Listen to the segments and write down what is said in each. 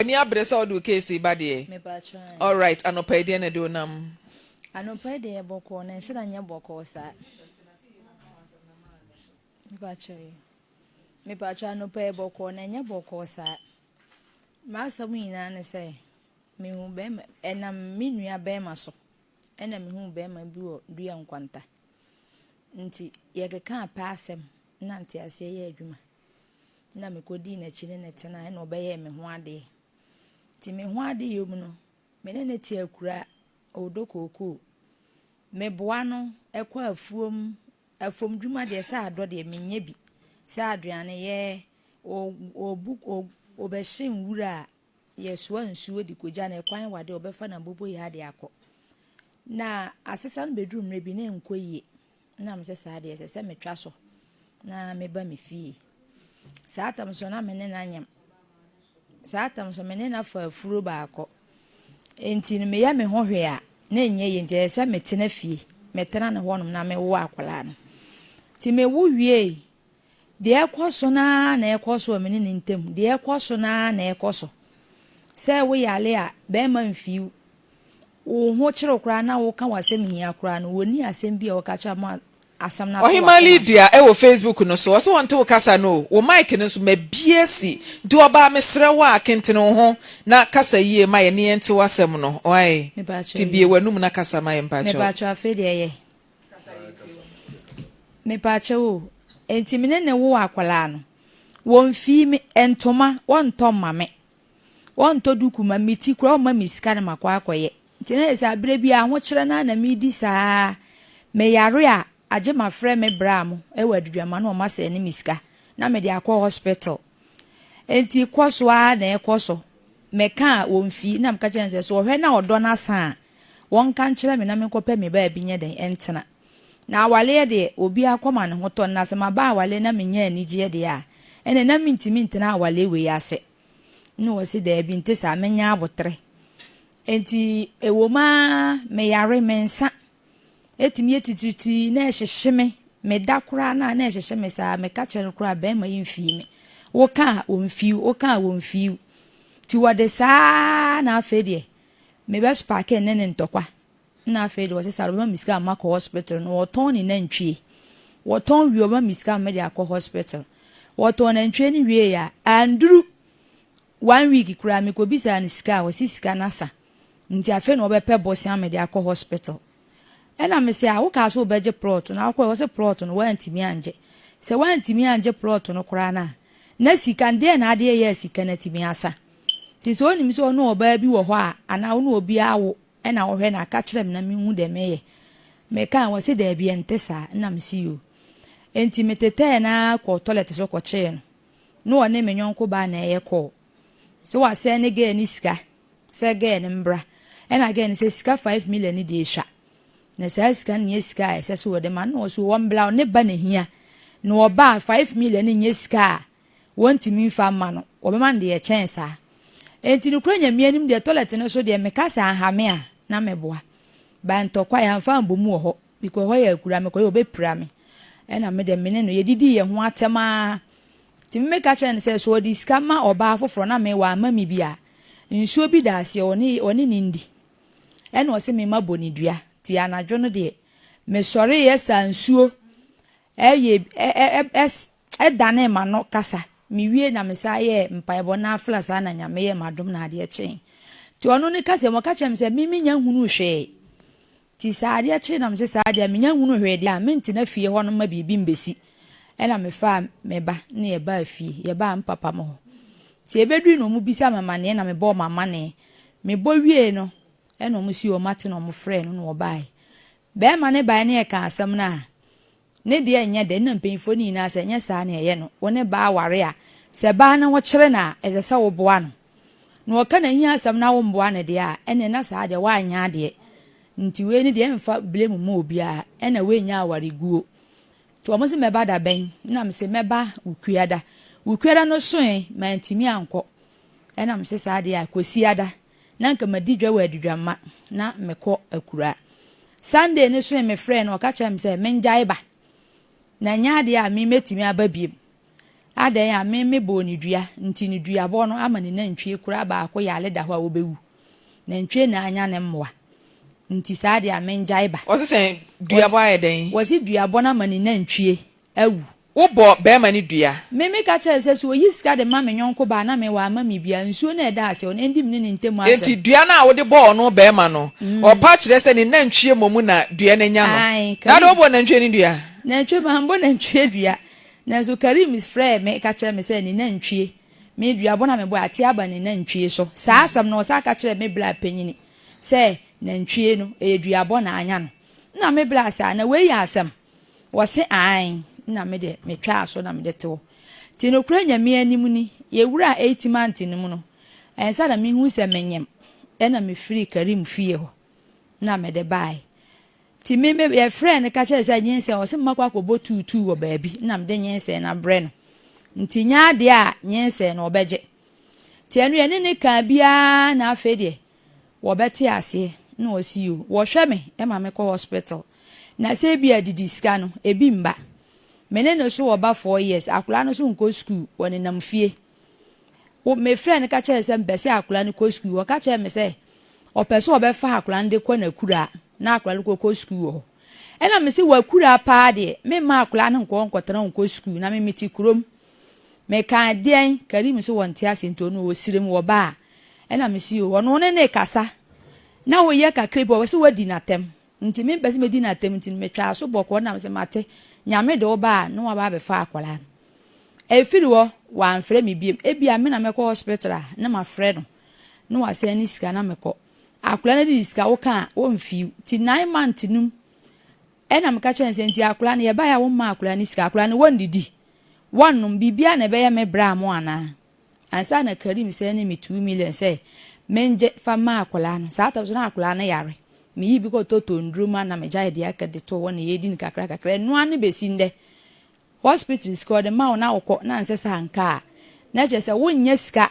Any abresa or do case badi? All right, and no pay the end do nam. I no pay the boko and should I boko sa. Me patcha no pay boko and ya boko sa. Master me na say, me who bem and I'm minua bema so. And I'm who bema buo duan quanta. Nti ye can't pass him. Nanti I say ye juma. Na me kodi na chine netena na obeye me ho ade. Ti me ho ade yom no. Me ne ti akura odokoko. Me boa no ekwa afom dwuma de sa ado de menye bi. Sa aduane ye obehye nwura ye so ansuo di koja na ekwan wade obefa na bobo ya de akọ. Na asesa no bedrum re bi na enkoyie. Na me se sa de se metwa so. Na me ba me fie. Sa atam so na me ne na nyam. Sa atam so me ne na fa afuro ba akọ. Enti no me ya me ho hwe a na enye ye nje se metena fie. Metena na honum na me wo akwala no. Ti me wo wie. De ekoso na ekoso me ne ntem. De ekoso na ekoso. Se wo yale a be ma mfiu. Wo ho kire kra na wo ka wasem hia kra no woni asem bi a wo ka cha ma asam na to. Ohimali dia e wo Facebook no so so wonte wo kasa no wo mic no so mabiesi di oba mesre wa kentene ho na kasa yie ma ye ne ente wasem no oi ti bie wanum na kasa ma ye mpacho me pacho afi de ye me pacho enti mene ne wo akwala no won fi mi entoma won tom mame won to duku ma miti kura o ma miska na makwa akoye enti na esa abre bia ho kire na mi di saa me yare a aje ma frɛ me bram e waduduama na o ma se ne miska na me de akọ hospital enti kwaso a na ekoso me ka won fi na mka chense so hwe na odo na sa won kan kire me na me kopa me ba bi nye den entena na awale de obi akoma ne hoto na se ma ba awale na me nya anigye de a ene na mintimi ntena awale we ase no wasi da bi nte sa me nya abotre enti ewoma me yare mensa etimi etititi na ehyehyeme me dakora na ehyehyeme sa me ka kire kora be ma yimfi me wo ka wonfi ti wode sa na afede me be spark ne ntokwa na afede wo se saroma miska amako hospital no woton ni nantwie woton wi oma miska me de akọ hospital woton nantwie ni wie ya anduru 1 week kura me ko bisa ni sika wo si sika nasa nti afe no obepe boss am de akọ hospital ena me se a wo ka so beje plot na akọ wo se plot no wa ntimi anje se wa ntimi anje plot no kura na sika nde na ade ye sika na timi asa ti so ni mi so no oba bi wo ho a ana wo no obi awo ena wo hwe na aka kire me na me hu de meye me kan wo se da bi entesa na me si yo enti metete na ko toilet so ko che no one me nyonko ba na ye ko so wa se ne ge ni sika se ge ni mbra ena ge ni se sika 5 million ni de sha na se sika ni sika se so de man no so wo mbla ne ba na hia no oba 5 million ni sika wonti mi fa ma no obema de ye chance a enti no kura nyamia nim de toilet no so de mekasa ahame a na meboa ba ntokwa ya mfa mbomu ho because ho ya kura me ko obepira me ena me de mene no yedidi ye ho atema ti me ka chen se so di skama oba afoforo na me wa ama mi bia nsuo bi da ase oni nindi ena o se me maboni dua ti anadwo no de me sori ye sa nsuo dane ma no kasa mi wie na me sa ye mpaebo na afla sa na nyame ye madom na ade chen ti ono ni kase mo ka chem se mi nya hunu hwe ti sa ade chen na me se sa ade mi nya hunu hwe de a menti na fie ho no ma bibi mbesi ena me fa me ba na ye ba fie ye ba mpapa mo ti ebedu no mu bisa mama ne na me bo mama ne me bo wie no ena mo si o mate no mo frɛ no no obai be ma ne ba ne ka asam na ne de enya de na mpemfo ni na se nya sa na ye no wone ba aware a se ba na wo kire na ezese wo boa no no oka na hia asam na wo mboa ne de a ene na sa de wa anya de nti we ni de mfa blame mu obi a ena we nya aware guo to mo se meba da ben na me se meba ukwiada no so ma ntimi anko ena me se sa de a kosiada na nka madidwa wa adudwama na mekọ akura Sunday ne so me frɛ no oka cha me se menjai ba na nya de a me metimi aba biem adan ya me bo ni dua nti ni dua bo no ama ni nantwie kura ba akọ ya leda ho a obewu nantwie na anya ne mmoa nti saa de amenjai ba o se dua bo aye den wo si dua bo na ma ni nantwie awu wo bo be ma ni dua me ka che se so yi sika de ma me nyonko ba na me wa ma me bia nsuo na eda ase on endim ne ntemu ase enti dua na wo de bo no be ma no o pa kire se ni nantwie momu na dua na nya no na do bo nantwie ni dua nantwie ma mbo nantwie dua na so Karim is frɛ me ka kire me se ni nantwie me dua bo na me bo ate aba ni nantwie so saa asam na o sa ka kire me bla panyini se nantwie no dua bo na anya no na me bla sa na we ya asam wo se an na me de me twa aso na me de te ti no kura nyame anim ni ye wura 8 months ni mu no ensa na me hu se menyem na me free Karim fie ho na me de bai ti me ye friend ka che se nyense o se makwa kobo tutu wo baabi na me de nyense na bre no nti nya de a nyense na obeje ti anu ye ne ka bia na afa de wo beti ase na o si o wo hwe me e ma me ko hospital na se bia didi ska no ebi mba mene no so oba 4 years akula no so nko school woni nam fie wo me friend ka chere se mbese akula no ko school wo ka chere me se opeso obefa akula nde ko na kura na akula ko school wo ena me se wa kura pa de me ma akula no nko nkotara nko school na me meti kurom me ka den Karim so wonte ase nto no wo sirem wo ba ena me si wo no ne kasa na wo ye ka creep wo se wadi na tem nti me pese me di na tem nti me twa so boko na me se mate nyame de oba no wa ba be fa akwala efiri wo wa mfre me biem ebia me na me ko hospital na ma frɛ no no wa se ani sika na me ko akwala na di sika wo kan wo mfi ti 9 months num na me ka chense nti akwala na ye ba ya wo ma akwala ni sika akwala na won didi wonnum bibia na be ya me bra mo ana ansa na Karim se ni me 2 million se menje fa ma akwala no sa ta so na akwala na yare mi yi biko toto ndruma na meja de aka de to wona ye din kakra no ane besinde hospital score de ma na okọ na nsesa nka na je se wonnya sika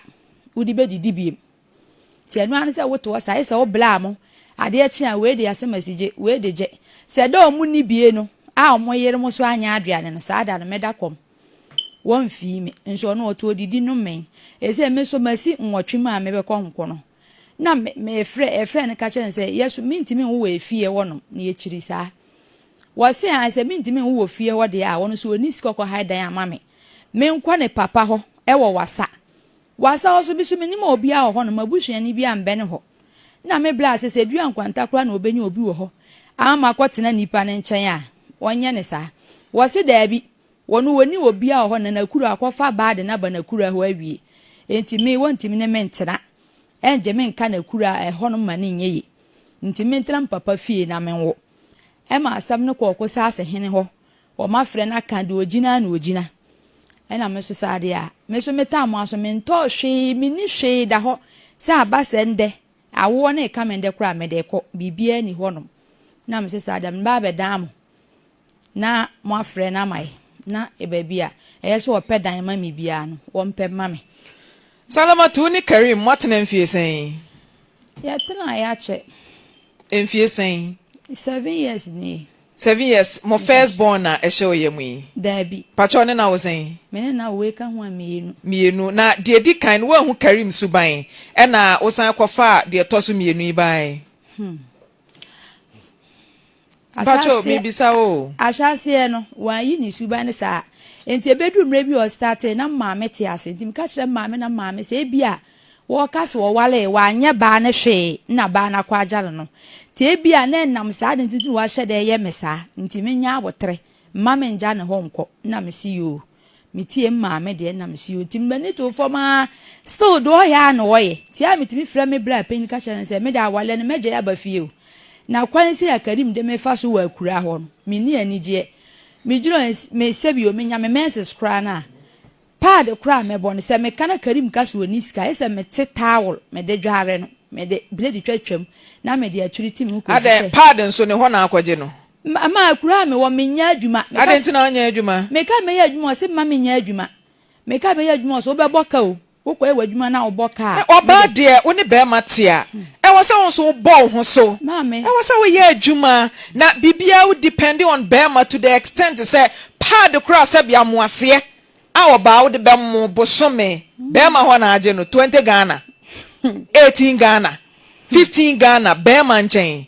udi be didi biem ti anu ane se woto sai se wo bla mo ade a chi a we de asemasije we de je se do mu ni bie no a omo yere mo so anya aduane no sa da no meda kom won fi mi nso no oto didi no men ese me so masi nwotwe ma me be ko nko no na me frɛ ne ka kyɛn sɛ yesu mintimi wo efie wonom na yɛkyiri saa wɔse a sɛ mintimi wo fie wo de a wono so oni sikɔkɔ haidan amame me nkɔ ne papa hɔ ɛwɔ wasa wo so bi so menima obi a hɔ no mabusuani bi ambɛ ne hɔ na me bla sɛ dua nkwanta kora na obenya obi wɔ hɔ ama kɔtena nipa ne nkyɛn a wɔnyɛ ne saa wɔse daabi wono woni obi a hɔ na nakuru akɔfa baade na ba nakuru hɔ awie enti me wontimi ne mentena enje me nka na kura ho no ma ne nyeye nti me ntram papa fie na menwo e ma asam ne kokko sa ase hene ho o ma frɛ na ka de ogina na ogina e na me so sa de a me so meta mo aso me nto hwe me ni hwe da ho sa abase nde awo na ka me nde kura me de ko bibia ni ho no na me so sa da me ba be dam na mo afrɛ na mai na e ba bia e so opedan ma me bia no wo mpe ma me Salamatu ni Karim watena mfie sen. Ya tena ya che. Mfie sen. 7 years ni. 7 years mo first born na ehye oyemu yi. Dabi. Pacho ne na wo sen. Me ne na we ka ho amienu. Mienu na de di kan wo hu Karim suban e na wo san kofa de toso mienu yi bai. Pacho mi bisa o. Ashase no wa yi ni suban ne sa. Enti ebedum re bi o start na maame te ase enti mka kire maame na maame se bia wo kase wo wale wa anya ba na hwe na ba na kwa agale no te bia na nam sa de ntitu wa hye de ye mesa enti menya abotre maame nja ne ho nko na me si yo metie maame de na me si yo timbani to foma still do ya na wo ye ti a metimi fra me bla pen ka kire se me da wale ne meje ya ba fie na kwan se ya Karim de me fa so wa kura ho no me ni anije me juro me sebi o me nya me menses kra na pad kra me bon se me kana Karim kaso oni sika ese me te towel me de dware no me de blade twatwam na me de atwiri tim ko se ade pad nso ne ho na akwaje no ama kra me wo me nya adwuma ade ntina nya adwuma me ka me ya adwuma se ma me nya adwuma me ka me ya adwuma so be boka o wokɔ ewa adwuma na oboka oba de woni be matia e wo se won so bo ho so e wo se wo ye adwuma na bibia wo depending on be ma to the extent say pad kra se bia mo ase a oba wo de bem bosome be ma ho na age no 20 Ghana 18 Ghana 15 Ghana be ma nchen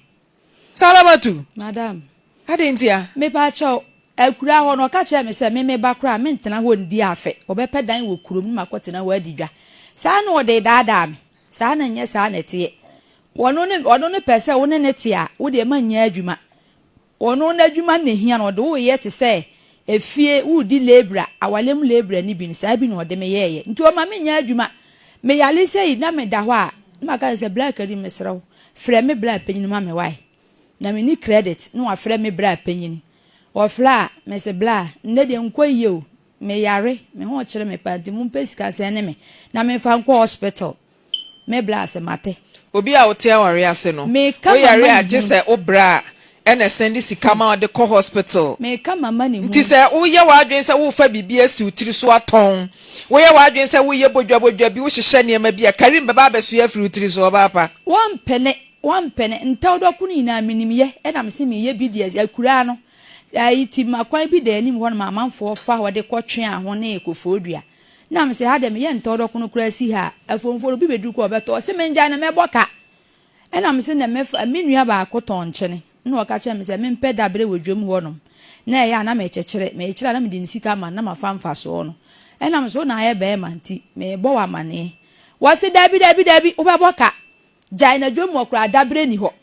salamatu madam adentia me pa cho akura ho no ka che me se me ba kura me ntena ho ndi afe obepe dan wo kurom ma kotena wo adidwa sa na ode daada me sa na nye sa na tie wono ne pese wone ne tie wo de ma nya adwuma wono na adwuma ne hia no de wo ye te se efie wo di lebra awalem lebra ni bi ni sa bi no de me ye nti o ma me nya adwuma me yale sei na me da ho a ma ka se black ri me sraw frɛ me black penyin ma me wai na me ni credit no wa frɛ me black penyin o fla me se bla nde de nkwaye o me yare me ho kire me panti mu pesika se ne me na me fa nkwa hospital me bla se mate obi a wote aware ase no o yare a gese obra ene send sikama de ko hospital me ka mama ni hu nti se wo ye wa adwen se wo fa bibia si utiri so aton wo ye wa adwen se wo ye bodwa bi wo hihye ne ma bia karim baba abeso ya firi utiri so oba pa one pene ntawdo kunu ina minim ye ena me se me ye bidias akura no iti makwan bi da anim ho na amanfo fa wo de kotwe aho na ekofodua na me se ha de me ye ntawdo kunu kura si ha afonfo bi bedu ko obeto se menja na meboka ena me se na me menua ba akoton nchene na o ka che me se me mpe dabre wodwom ho no na ya na me chekere na me de sika ma na mafamfa so no ena me so na ye be ma nti me bo wa mane wo se dabi wo ba boka jai na dwom okura dabre ni ho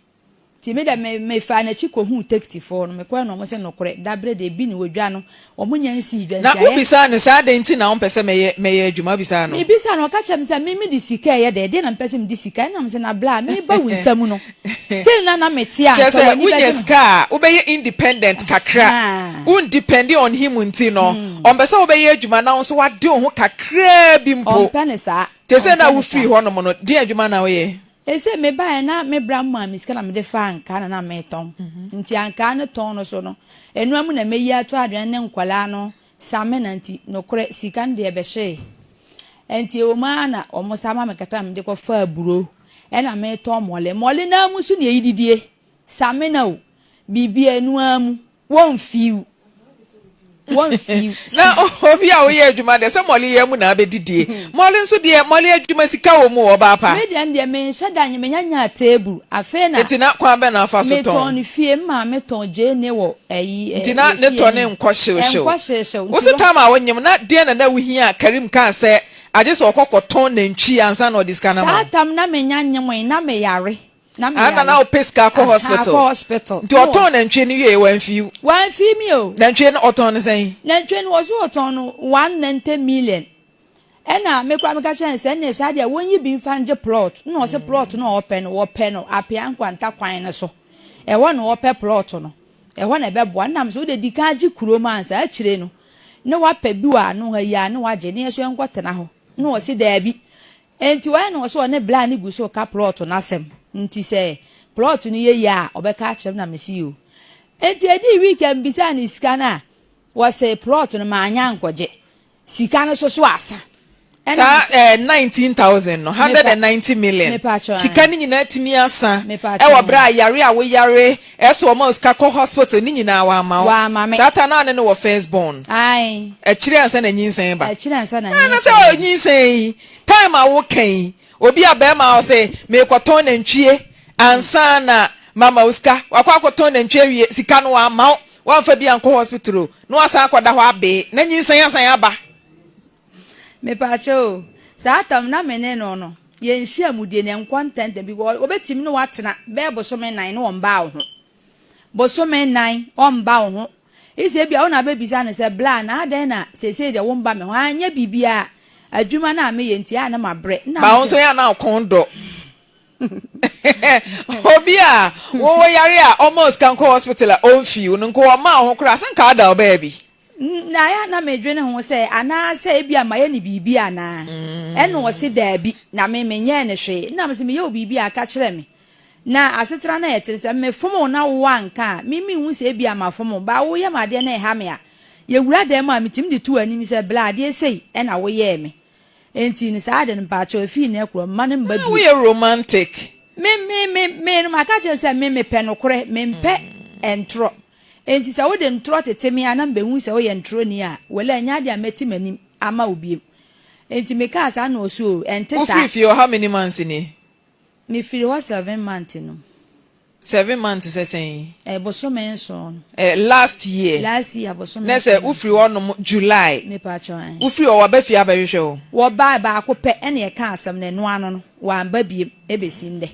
ti me da me fa na chiko hu tektifo no me kwa no mo se no kore dabre de bi ni wodwa no o mo nyansi dwa na ubisa no sa de nti na on pese me adwuma bisa no me bisa no ka chem se me di sika ye de na pese me di sika na me se na bla me ba winsam no se na me tia so we ska we be independent kakra un depend on him nti no on pese we be adwuma na so wade ho kakra bi mpo on pene sa te se na wo free ho no mo no di adwuma na we ese me ba na me bra ma miska na me de fa anka na me ton nti anka ne ton no so no enu amu na me yi ato adwan ne nkwala no same na nti no kore sika nde be hye enti o ma na o mo sama me kakra me de ko fa aburo e na me ton mole na amu su ne yididie same na o bibia enu amu won fiu na obi a wo ye adwuma de se mole ye mu na abedidie mole nso de mole adwuma sika wo mu oba pa me de nde me nhadanye me nyanya table afe na etina kwa be na afa so ton me ton fie ma me ton je ne wo ayi etina ne ton ne nkwahyew wo se tama wonyem na de na wo hia karim kan se age so okokoton na ntwi ansa na odiska na ma atam na me nyanya mo na me yare na o peska ko hospital nti oton na ntwe ni wie wan fi mi o na ntwe na oton sen na ntwe no so oton no 190 million ena me kwa me ka chen se ne sa dia wonyi bi mfa nje plot no se plot no open no apia nkwanta kwan ne so e wo no open plot no e wo na be bo na me so de dika agi kuroma ansa a kire no ne wa pa bi wa no ha ya ne wa je ne so enkotena ho no se da bi enti wa no so ne bla ne gu so ka plot na sem nti se plot ni ye ya obeka achem na mesi o enti edi weekend bisa ni sika na wa se plot no ma anya nkoje sika no so asa sa 19,000 no 190 million sika ni nyina timi asa e wa bra yare a wo yare eso o mo ska ko hospital ni nyina wa ma sata na ne wo first born ai e kire ansa na nyinsen ba e kire ansa na nyinsen na se o nyinsen time a wo kan obi abema o se me kwaton na ntwie ansa na mama uska wakwa kwaton na ntwie wie sika no wa ma wa fa bi anko hospital no asa akwada ho abe na nyinsen asan aba me pacho sa tam na mene no ye nhia amudie ne nkwantente bi obetim no watena be bosome 9 no omba ho bosome 9 omba ho ise bia wona be bisa ne se bla na adan na sese de womba me ho anya bibia adwuma na me ye ntia na mabre na ba won so ya na kondo obi a wo yare a almost kan ko hospital on fiu nko o ma ho kura san ka da obaby na ya na medwe ne ho se ana se bia ma ye ni bibia na eno o se da bi na me menye ne hwe na me se me ye bibia ka kire me na asetra na yetere se me fomo na wo anka mimi hu se bia ma fomo ba wo ye ma de na ha me a ye wura da ma mitim de tu anim se bla de sei e na wo ye me enti ni sa de npa cho fi na ekro ma ne mba bi we romantic me no maka che se me pe no kore me mpe entro enti sa wo de ntro tete me ana mbe hu se wo ye ntro ni a wele nya de ameti manim ama obi enti me ka asa no so ente sa Ufiri fi how many months ni me firi ho 7 months no 7 months saying boso me nso last year boso me na say ufiri ono July me pa cho ufiri o wa ba fi abahwehwe o wo ba ko pe ene e ka asam na no ano no wa ba biem ebesi nde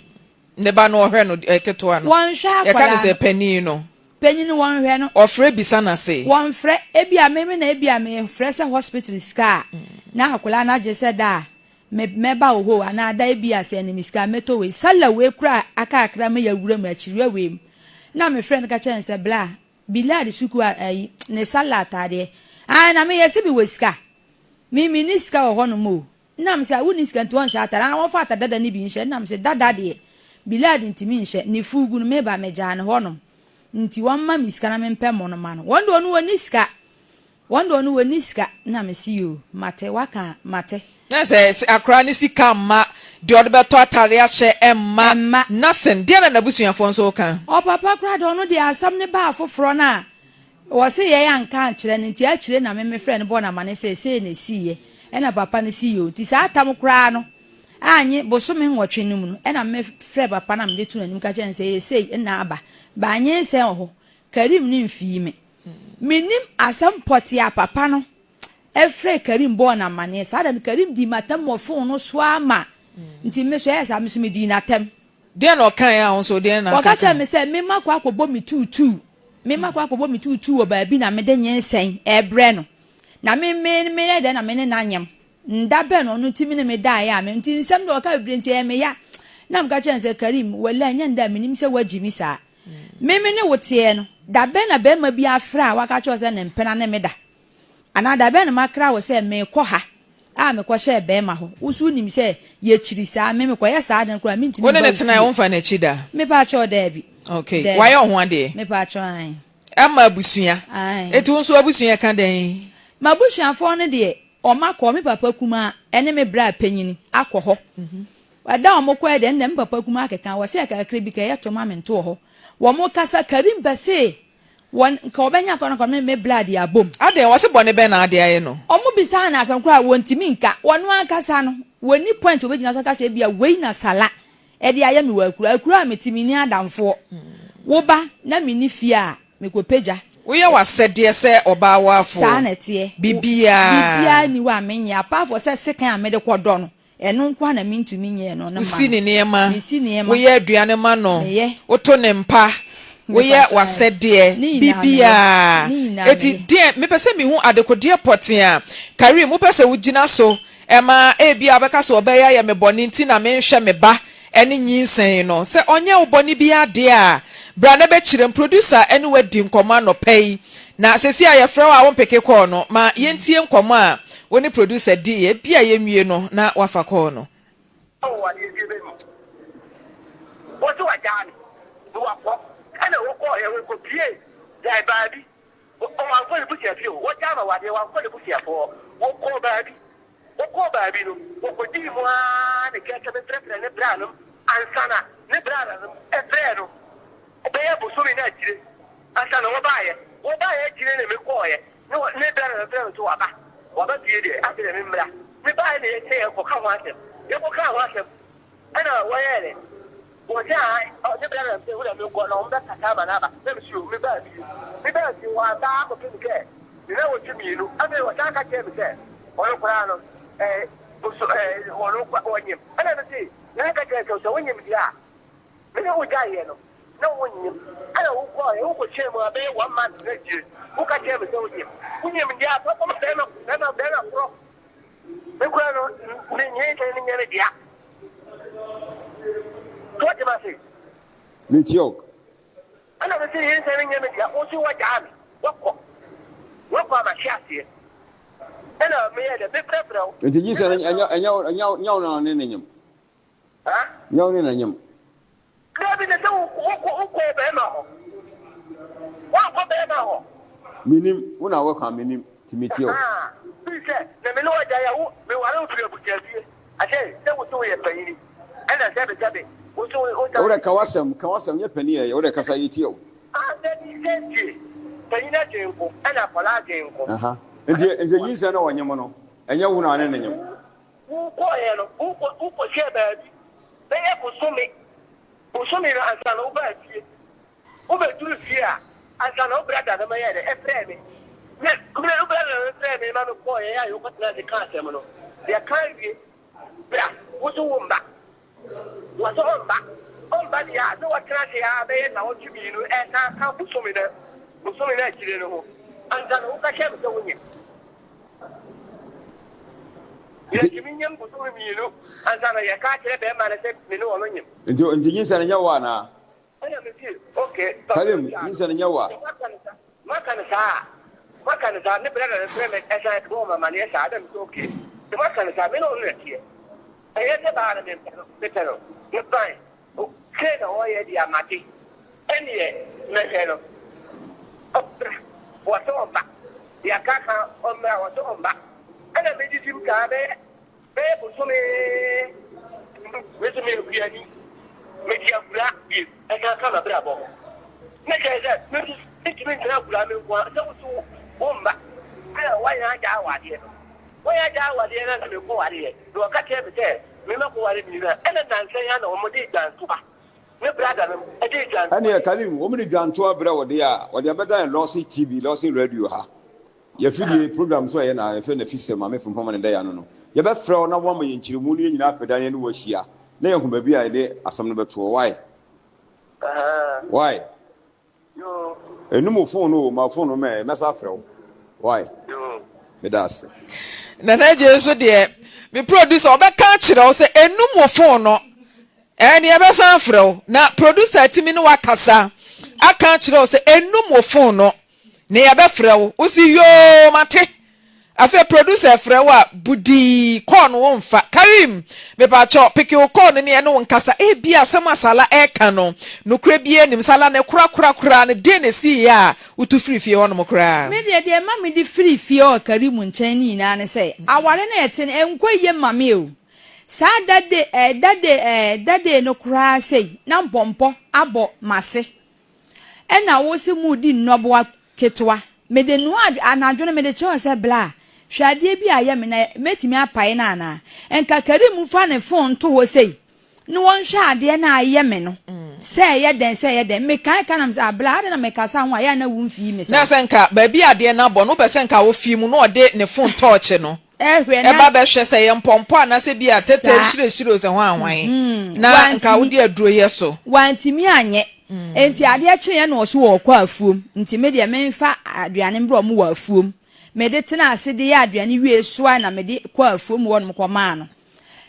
ne ba no ohwe no keto no won hwa akwala ya ka say pani no penyin won hwe no ofre bisa na say won fre ebia me na ebia me fre say hospital ska na akwala na je say da me ba ho ana da ebia say ni miska meto we sala we kura aka akra me ya wura ma chiri we na me friend ka chen say bla bilad suku ne sala tade na me yesi bi weska mi niska ho no mo na me say woni ska nto on sha atara na won fa atadada ni bi nche na me say dada de bilad ntimi nche ni fugu no me ba me jane ho no nti won ma miska na me pem no ma no won do no woni ska na me si yo mate waka mate na say akra ni sika ma de odebeto atare a che emma nothing de na busuafo nso kan o papa kra do no de asam ne ba afoforo na wo se ye yanka kire nti a kire na me friend bo na mane se na siye na papa ne si yo ti sa atam kra no anyi bosome nwotwe num no na me frɛ papa na me de tu nanim ka chen se sei na aba ba anyi se ho Karim ni mfi me minim asam potia papa no efre Karim bo na mane sa da Karim di matam mo fon no so ama nti me so yesa me so me di na tem de na okan ya on so de na ka cha me se me makwa akobo mi tutu wo ba bi na me de nyensen ebre no na me de na me ne na nyam ndabe no no timi ne me da ya me nti nsem do ka bibre nti e me ya na me ka cha se Karim wala nya nda me nim se wagimi sa me ne wotie no dabe na be ma bi afra wa ka cha se ne mpena ne me da ana dabe na makra wo se me kɔ ha me kɔ hye be ma ho usu nim se ye chiri sa me kɔ ye sa dan kura me ntimi wona ne tena won fa na chi da me pa cha da bi okay why ho ade me pa cha an ama abusua eti won so abusua ka den ma busuafo ne de o ma kɔ me papa kuma ene me bra panyini akɔ ho wada o mo kɔ de ne papa kuma akeka wo se ka kre bi ka ye to ma me nto ho wo mo kasa Karim bese won ka obenya kono me blood ya bom ade wo se bone be na ade aye no omo bisa na asam kra wontimi nka wono akasa no woni point obegina so kasa bia wei na sala e de aye me wakura metimi ni adamfo wo ba na me ni fie a me ko peja wo ye wasede se oba wafo sanete bibia ni wa menya pa for se sekan a me de kodo no eno nkwa na me ntumi nye no na ma si ni niema wo ye aduane ma no wo to ne mpa wo ye wasede bibia eti de me pese me hu adekode potia Karim wo pese wo gina so ema bia obeka so obeya ya me boni nti na me nhwe me ba ene nyinsen no se onye wo boni bia de a bra na be chire producer ene wadi nkoma no pay na sesi a ye frɛ wa won peke call no ma yentie nkoma a woni producer di e bia ye mwie no na wafa call no wa ye bi be mo wo to ajani wo wa ana wo ko e wo ko pie dai baby o wa ko le busia fio wo jama wa de wa ko le busia fo wo ko baby no wo ko di mo a ne ke be pre ne bra no ansana ne bra no e pre no o be ya bu so mi na jire ansana wo ba ye jire ne me ko ye ne bra no pre to wa ba tie de a de me mra me ba ye ne ye te ko ka wa se ana wo ye le wo ja ne bra no pre wo le me ko no mba kaka ba na ba me si o me ba si wa ba ko ke ni na wo ti mi no ame wo ta ka ke me ke o yo kra no wono kwa wonyem ana nti na ka ka so wonyem dia me no ujaye no na wonyem ana wo kwa wo ko chemu abe 1 month na ji wo ka chemu so wonyem dia to ko me na pro me ko no ni nye dia to ti ma se ni tiok ana nti nye dia wo si wa jami wo ko ma shiasie ana me ya de prepro nti ji se anya na ne nyem ha nya ne na nyem Grabe na so ko be ma ho wa ko be ma ho minim una wo kwa minim timitio ah bise na me no ja ya wo me ware otu abukafie ase se wo so ye payini ana se be jabe wo so o ta ore kawasam nye pani ye ore kasa yitio ah de ni se payina jenko ana kola jenko aha nti eze yinsa na wanyem no Enya wo na ne nyem. Wo ko ye no, wo ko share baby. Be e ko so me na ansa no ba tie. Wo be duru fie a, ansa no brother na me ye de e frɛ me. Ne, ko me brother na frɛ me ma no ko ye ya yo ko na de ka asɛm no. De ka wie. Bra, wo so wo mba. Wo so mba. Omba dia, no wa kra se ya be na wo tumi no e ka bu so me na kire no ho. Ansa no ka share me so wo nyem. Ya kiminyam bu so mi no ansa na ya ka kire be ma na se me no wo nyem. Nti nyinsa nya wa na. Ana me ti, okay. Kalim, nyinsa nya wa. Makana sa ne brother na frame e sa ko ma ne sa adam so okay. De makana sa me no no tie. Aye te ba na me petero. Ne bai. O ke na o ye dia mati. Enie me hero. Opra. Wa so ba. Ya ka omra wa so ba. Ana me di sim ka be bu so me kuani. Me dia bra bi. E ka na bra bo. Me ka za me ti me tra bra me kwa. So bomba. Ana wa ya ja wa de. Wa ya ja wa de na me ko wa de. Do ka te be te. Me ma ko wa de ni na. Ana dan san ya na o mo de dan so ba. Me brother me e de dan. Ani Kalim, wo me dwan to abra wo de a, wo de abeda en Lossy TV, Lossy Radio ha. Ye fidie program so ye na ye fe na fi sema me fom pom ne da ya no. Ye be frɛ na wo ma ye nkyirimu ne nyina apeda ne wo hia. Na ye hu ba bi a ye de asam no beto why? Why? Yo. Enum phone no, ma phone no me sa frɛ wo. Why? Yo. Me das. Na je so de me producer obeka kire o se enum wo phone no. Eni ebe san frɛ wo. Na producer timi no wakasa. Aka kire o se enum wo phone no. Ne ya be frɛ wo. Wo si yo mate. Afa producer frɛ wo a budi call no wonfa. Karim me pa cho pick your call ne ne no nkasa e bia asɛm asala e ka no. No kura bia nim sala ne kura ne de ne si ya utu free fie hono kura. Me de ma me di free fie o Karim nkyɛn ni na ne sɛ aware na yɛte ne enkoye mame o. Sa dade no kura sei na mpompo abɔ mase. Ɛna wo se mu di nnoboa ketwa. Me de no anadwo no me de kyɛw sɛ bla. Hwade bi aye me na metimi apae na ana. Enka Karim fa ne phone to ho sei. No won hwɛ ade na aye me no. Sɛ ye den me kan kanam sɛ bla ade na me kasa ho aye na wo mfi me sɛ. Na sɛ nka ba bi ade na bɔ no pɛ sɛ nka wo fi mu no ɔde ne phone torch no. Ehwe na eba be hwɛ sɛ ye mpompo anase bi a tete hyirehiro sɛ ho anwan na nka wo de aduro ye so wantimi anye enti ade akye ye no so wɔ kwa afuom nti me de memfa aduane mbro mo wɔ afuom me de tena ase de ya aduane wie soa na me de kwa afuom wɔ no kɔma no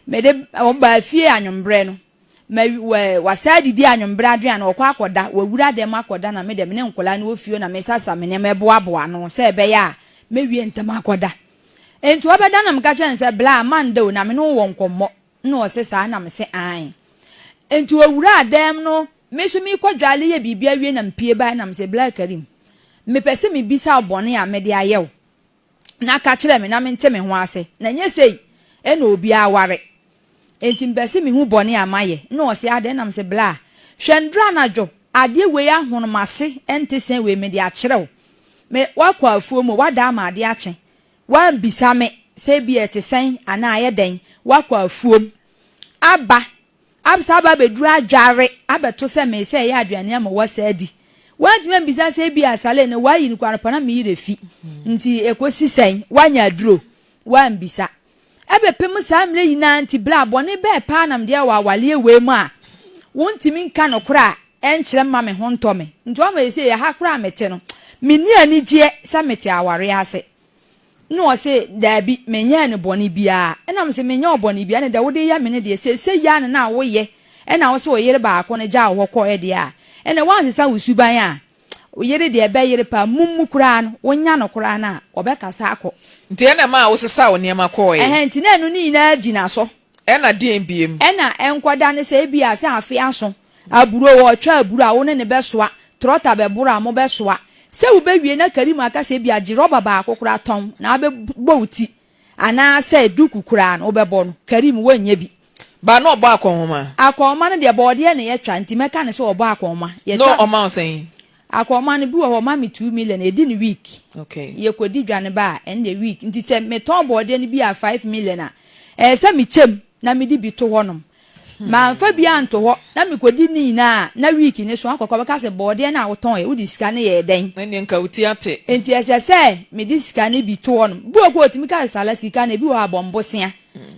me de oba fie anwombre no ma wasadi di anwombre aduane wɔ akɔda wawura de makɔda na me de me ne nkola no ofio na me sasa me ne meboaboa no sɛ be ya me wie ntem akɔda enti obeda na mka chen se bla mando na me no won kommo na o se sa na me se an enti owura adem no me so mi kwadwale ye bibia wie na mpie ba na me se bla Karim me pese me bisa obone a me de ayew na ka kire me na me nteme ho ase na nye sei e na obi aware enti mpese me hu bone amaye na o se ade na me se bla hwendra na dwo ade we ahonmase ente sen we me de akyerew me wakwa afuo mo wada ama ade akye wan bisame se bi etesen ana ayeden wakwa afuom aba absaba beduru adware abeto se me se ya aduane am wasadi wadime bisa se bi asale ne wayi ni kwanpa na me yirefi nti ekosi sen wanya aduro wan bisa ebepem sa mle yina nti bla bone be pa nam de wa wale we mu a wontimi nka no kora enkyere ma me ho ntome nti o ma se ya ha kora mete no meni anigye sa mete aware ase no se dabi menya ne boni bia enam se menya oboni bia ne da wode ya me ne de se ya ne na wo ye ena wo se oyere ba akọ ne ja wo kọ e de a ene wanse sa wusuban a oyere de ebe yere pa mummu kura no wonya no kura na obekasa akọ nti ena ma wo se sa wo ne ma kọ e nti na enu ni na agina so ena de mbiem ena enkwada ne se bia se afi aso aburo wo twa aburo a wo ne besoa trota be buro a mo besoa se wo be wie na Karim aka se bia giroba ba akokura ton na be bowuti ana se duku kura no be bo no Karim wanya bi ba no ba akonhoma akonhoma no de bode ne ye twa nti meka ne se obo akonhoma ye twa no oma osen akoma no bi wo ma me 2 million edi ni week okay ye kodi dwane ba en the week nti se me ton board ni bi a 5 million a se me chem na me di bi to honom ma fa bi anto ho na me kodi ni na week ni so akokọ beka se board na wo ton e wo di sika ne ye den ene nka uti ate enti ese me di sika ne bi to honom bu okọ otimi ka sala sika na bi wo abombosia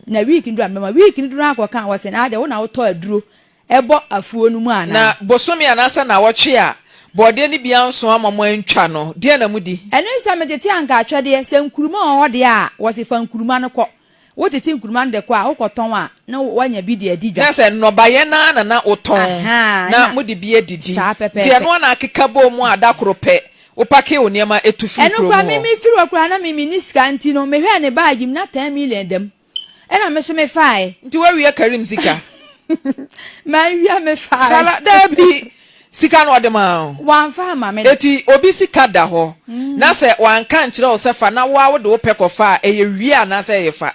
na week ndu amema week ndu akọka wo se na ade wo na wo to aduro ebo afuo no mu ana na bosomi anasa na woche a bode ni bia nso amamo antwa no de na mudi eno isa metete anka atwede se nkuruma wo de a wo se fa nkuruma no kọ wo tete nkuruma no de kọ a wo koton a na wanya bi de adidwa na se no baye na oton na mudi bi adidi de no na akeka bo mu adakoro pe wo pake wo niema etufu eno kwa mimi firi wakura na mimi ni sika nti no mehwe ne bag na 10 million dem ena me so me fai nti wa wiye Karim sika ma wiya me fai sala dabi sika no odema wan fa ma me eti obi sika da ho na se wan kan kire o se fa na wa wo de wo peko fa eye wi na se ye fa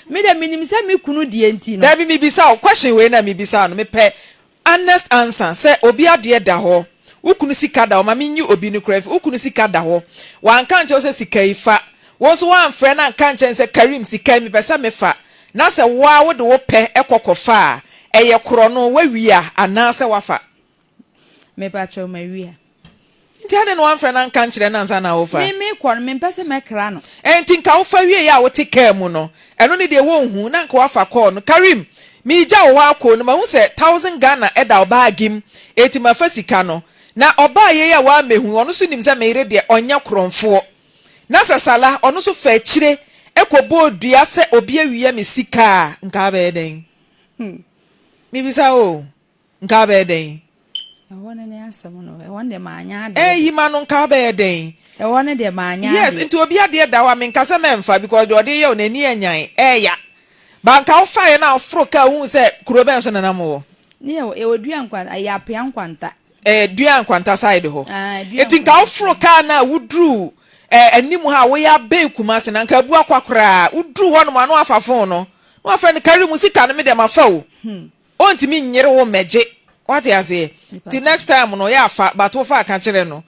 me de minim se me kunu die nti no dabi mi bisa o question we na mi bisa no me pe honest answer se obi ade da ho ukunu sika da o ma minyi obi ni kref ukunu sika da ho wan kan kire o se sika ifa wo so wan frɛ na kan kire se Karim sika mi pesa me fa na se wa wo de wo pe ekokofa eye kro no wa wi ana se wafa me pa cho ma wi nti ade no wan frɛ na kan kire na nsa na wo fa me kwon me pese me kra no enti nka wo fa wi ya wo te ka mu no eno ne de wo hu na nka wafa call no Karim mi ja wo akọ no ma hu se 1000 Ghana eda obaagim eti ma fa sika no na oba ye ya wa mehu ono so nim se me ire de onya kronfo na sasala ono so fa kire ekobo odua se obi awiye me sika nka ba eden mi bisa o nka ba eden wona ne asem no won de ma anya de yi ma no nka ba eden wona de ma anya yes nti obi ade da wa me nka se memfa because de ode ye onani anyan ya ba nka wo fa ye na afro ka hu se kuroben so nanam wo ne e odua nkwa ya pia nkwanta dua nkwanta side ho eti nka afro ka na wudru animu ha wo ya be kumase na nka bu akwakora wudru ho no ma no afafon no no afa ne Karim sika no me de mafa o ontimi nyere wo meje what you say the next time no ya fa but wo fa ka kire no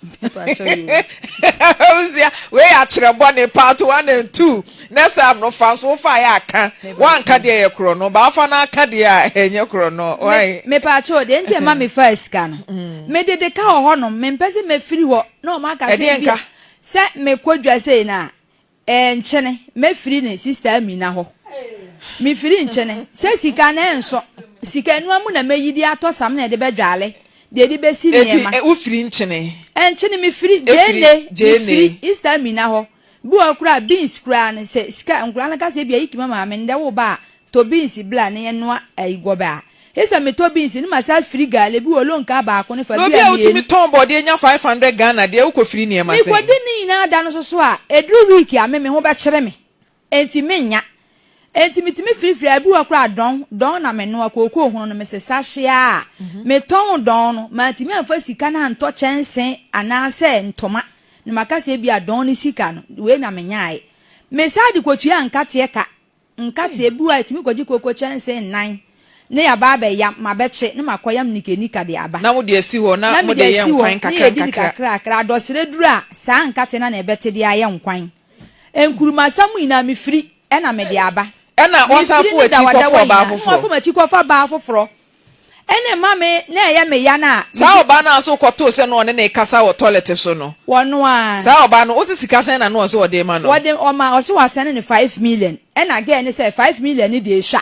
we ya kire bone part 1 and 2 next time no fa so fa ya aka wan ka de ye kro no ba fa na aka de a enye kro no why me pa cho de enti ma me fa sika no me de ka ho no me mpese me firi ho no ma ka se bi se me kwadwa sei na nchene me firi ne sister Amina ho me firi nchene se sika na enso sika enu amu na meyidi ato sam na de bedwale de di besi niema wo firi nchene me firi jene sister Amina ho bu okura beans kura ne se sika nkura na ka se bia yiki mama me nde wo ba to beans bla ne enoa ayigoba esa me to beans ni masa firi gale bi wo lonka ba ko ne fa bia ni obi utimi ton body enya 500 Ghana de wo ko firi niema se mi ko di ni na da no so a edru week a me ho be kire me enti menya enti mitimi firi abi wo kra don na me no akoko hu no me se sahia me ton don no ma timi afa sika na nto chensen anase ntoma na makase bia don ni sika no we na menyae me sadi kotua nkate ka nkate ebu a timi koji koko chensen 9 ne ya baba ya mabeche ne makoyam nikenika de aba na mo de esi ho na mo de ye nkwan kakra dosire duru a sa nkate na ebete de aye nkwan enkuruma samu ina me firi na me de aba na wasafo achi kofo ba afoforo wasafo achi kofo ba afoforo ene mame na ya me ya na sa oba na so kwoto se no ne na kasa wo toilet so no wono a sa oba no osisika sen na no so ode ma no wode o ma o so wasene ne 5 million ena again ne say 5 million ni de sha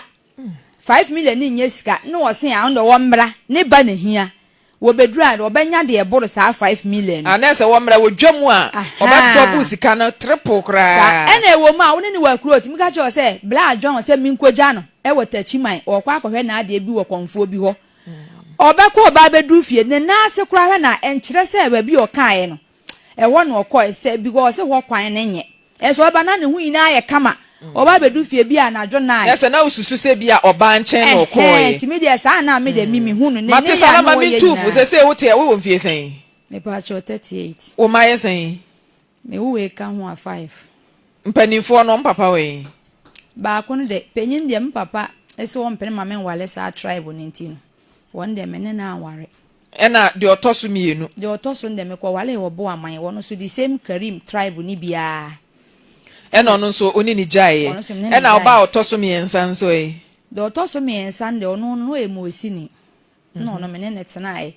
5 million ni nyesika no wo sen a ndo wo mra ne ba na hia wo bedura wo benya de eboro sa 5 million anese wo mra wo dwamu a oba to sika na triple kra ena ewo ma wo ne wa kuro ti mika cho say bla john say minkoja no e wo tachiman wo kwa akwohwe na ade bi wo konfo bi ho obekọ oba bedu fie ne na ase kura na enkyere se ba bi o kan no e wo no okọ se because ho kwan ne nye eso oba na ne hu ina ye kama oba bedu fie bi anadwo na yes na ususu se bi a oba nchen no okọ ti me de sa na me de mimi hu no ne mate sala ma mi tufu se wo te wo mfie sen me pa cho 38 o ma ye sen me hu e ka hu a 5 mpanimfo no mpapa we ba ko no de penyin de mpapa ese wo mpene ma me wale sa tribe no ntino one day mene na aware ena de otoso mienu de otoso ndeme kwa wale wo aman wono so the same Karim tribe ni bia ena ono nso oni ni jae ena oba otoso miensa nso de otoso miensa nde ono no emosini no mene netenae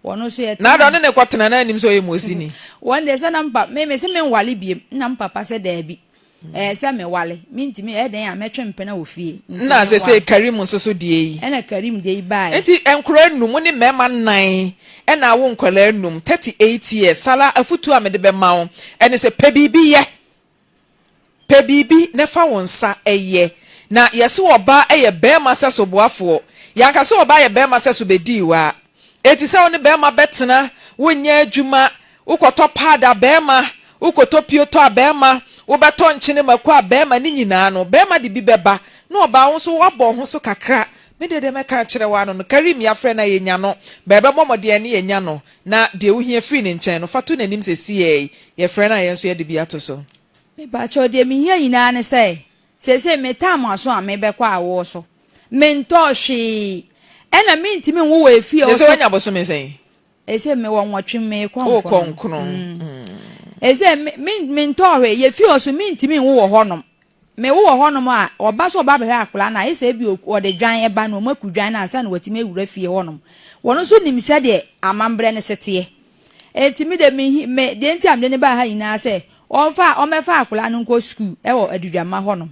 wono so yet na do ne kwatena na anim so emosini one day say na mpa me se me nwale biem na mpa se da bi se me wale mintimi den ya metwe mpena ofie na se Karim nso so die yi ena Karim die bai enti enkura num ne mema nan ena wo nkwala num 38 years sala afutu amede be ma wo ene se pebibi ne fa wonsa eye na yesi oba eye bema seso boafo yanka se oba ye bema seso bedi wa eti se woni bema betena wonya adwuma ukoto pada bema ukoto pioto abema wobeto nchine makwa bema ni nyina no bema de bi beba na oba wo so wabɔ ho so kakra me de meka kire wa no Karim ya frɛ na yenya no bebe momode ne yenya no na de wohia free ne nkyɛn no fato nanim se sie ye frɛ na yenso ye de bi ato so me ba cho de mi hia nyina ne se me tam aso a me be kwa awo so me ntɔhwe ena me ntimi wo wa efie o se wanya boso me sen ese me wo nwotwe me kwa o konkron ese me ntɔhwe ye fie o so me ntimi wo honom me wo honom a oba so oba be akula na ese bi o de dwan e ba no maku dwan na asa na watime ewura fie honom wono so nim se de amambre ne sete entimi de me de enti amde ne ba ha ina se omefa akula no nko school e wo adudwama honom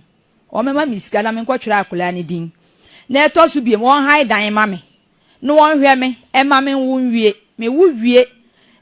omema misika na me nko twere akula ne din na eto so biem won hai dan ma me no won hwe me e ma me wonwie me wuwie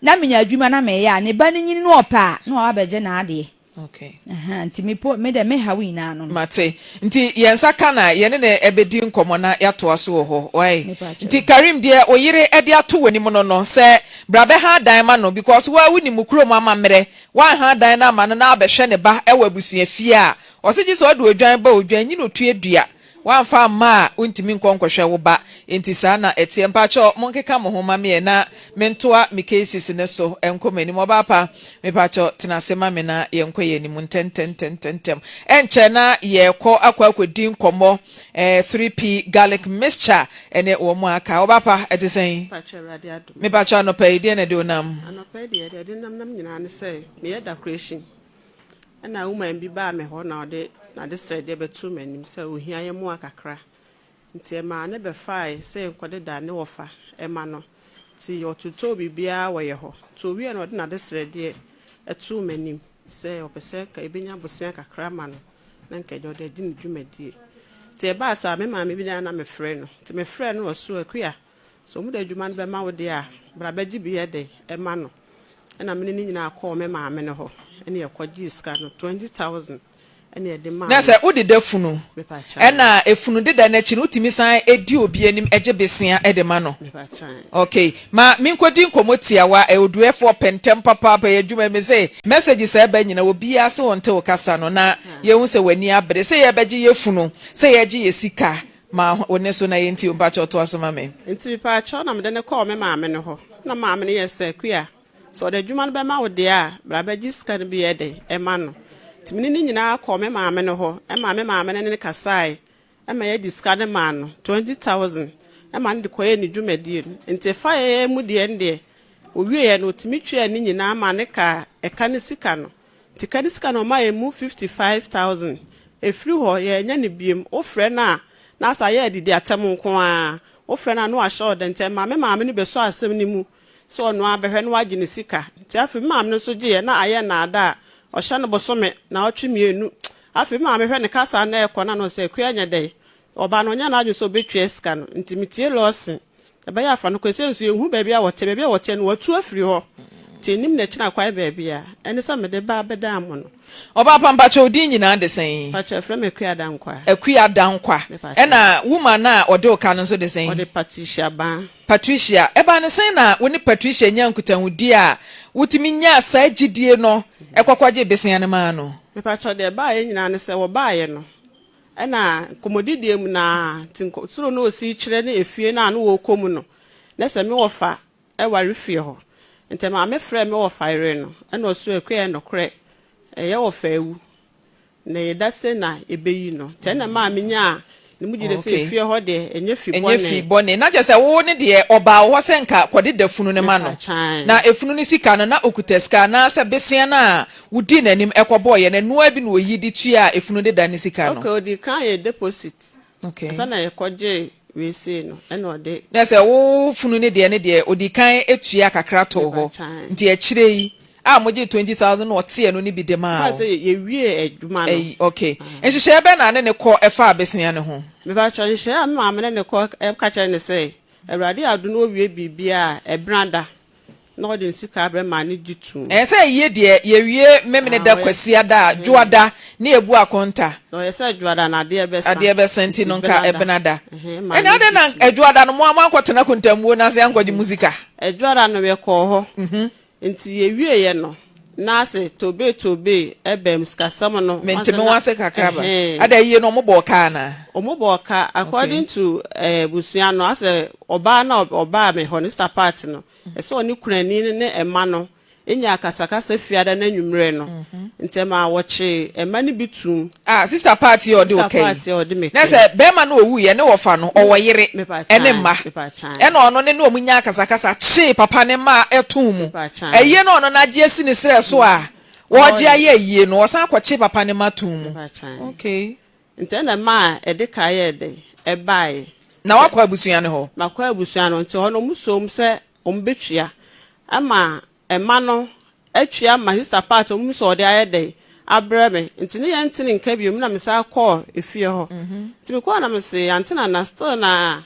na menya adwuma na me ya ne ba ne nyini no opa na wa beje na ade okay nti me de me hawi na no mate nti yensa kana yene ne ebedi nkomo na yato aso ho why nti Karim de oyire ede ato wani mu no se brabe ha dan ma no because wa wuni mu kuro mu amamre wa ha dan na ma no na abehwe ne ba ewa busua fie a osigi so do odwan ba odwan nyino tuedua wa fa ma untimi nkonkohwe wo ba enti sa na etie mpacho monkeka mo homa me na mentoa me cases ne so enkomani mo ba pa me pacho tenasema me na yenkoye ni muntentem enche na ye ko akwakwadi nkomo 3p garlic mixture ene wo mo aka wo ba pa etisen me pacho no pay de na de onam anopa de nam nyina ne say me ya decoration ana woman bi ba me ho na ode na de sre de betu manim say ohia ye mo akakra nti ma ne be fai say nkode da ne wofa ema no ti yotuto bibia wo ye ho to wi na ode na de sre de etu manim say opese ka ebenya bosia kakra ma no na nka de ode di ne dwumadie ti ba sa me ma me bi na me frɛ no ti me frɛ no so akua so mu da dwuma no be ma wo de a bra ba gi bi ye de ema no na me ni nyina akọ me ma me ne ho ene yakwaji iska no 20,000 ene de ma na se odi defunu ena efunu de da na chi no timi san edi obi anim eje besia ede ma no okay ma minkodi nkomotia wa oduefo pentem papa pa yadwuma me say message say ba nyina obi ase wonte wo kasa no na ye hu se wani abre say ye beje yefunu say ye je yesika ma woni so na yenti o pacho to aso ma me enti pacho na me de ne call me ma me ne ho na ma me ne yesa kua so de dwuma no be ma wo de a bra ba giska no bi ye de e ma no timini ni nyina call me ma me ne ho e ma me ne kasai e ma ye giska ne ma no 20,000 e ma de koye ni dwumadi enti fa ye mu de ende owie ye no timi twa ni nyina ma ne ka e ka ne sika no ti ka ne sika no ma ye mu 55,000 e free ho ye nya ne biem o frɛ na sa ye didi atem nko a o frɛ na no a show de ntem ma me ne be so asem ni mu so no abehwe no wagi ne sika ti afi ma me so gye na aye na ada o hye no bosome na otwemienu afi ma me hwe ne kasa na ekɔ na no se kua nya dai oba no nya na adwo so betwa sika no ntimtie losin e ba ya afa no kwese nso ehu ba bia wote no watu afiri ho ti nim na kyina kwai ba bia ene sa me de ba beda am no oba pampacho odi nyina de sen pacho frem akua dankwa ena woman na ode oka no so de sen ode Patricia eba ne sen na woni Patricia nyankutahudi a wutimi nya asa gidie no ekwakwaje besen ne ma no me pacho de ba ye nyina ne se wo ba ye no ena komodidie mu na tinko suro no osi kire ne efie na no wo komu no na se me wo fa e ware fie ho ntema me frɛ me wo fa ire no ena oso akua no kre ye wo fa ewu na ye da se na ebeyi no te na ma me nya ne mu gire se fie ho de enye fi bone na je se wo ne de oba wo se nka kwode da funu ne ma no na efunu ne sika no na okutaska na se besia na wudi nanim ekobo ye na noa bi na oyi di tua efunu de da ne sika no okay odi kan ye deposit okay asa na ye koje we say no ena ode na se wo funu ne de odi kan etua kakra to ho nti e kire yi moje 20,000 otie no ni bi de ma o say ye wie aduma no okay enhihye be na ne ko efa abesia ne ho me ba twa nhye am ma me ne ko e ka kire ne say awrade adu no wie bibia e branda na ode nsika abre ma ne gitu say ye de ye wie memene da kwasia da juada na ebu akonta no ye say juada na ade be senti no nka ebenada ene ade na juada no mo akwotena kontamuo na se angwaji muzika juada no we ko ho nti ye wie ye no na se tobe ebem skasam no mentime wase kakraba ada ye no mobo ka na omobo ka according to busua no ase oba na oba me honesta part no ese oni kunani ne ema no enya akasakasa fiada na nwumre no ntema woche ema ne bitum sister party or do okay na se be ma na owu ye ne wofa no owo yire ene ma ene ono ne no omunya akasakasa chi papa ne ma etum eye no ono na je si ne sere so a wo je aye yie no osan kwachi papa ne ma tum okay ntena ma ede ka ye de e bai na wakwa abusuan ne ho makwa abusuan no nti ono musom se ombetua ama ema no atwa ma sister part omu so de ayede abreme ntini ye ntini nka biom na mesa call efie ho ntimi call na mese antina na still na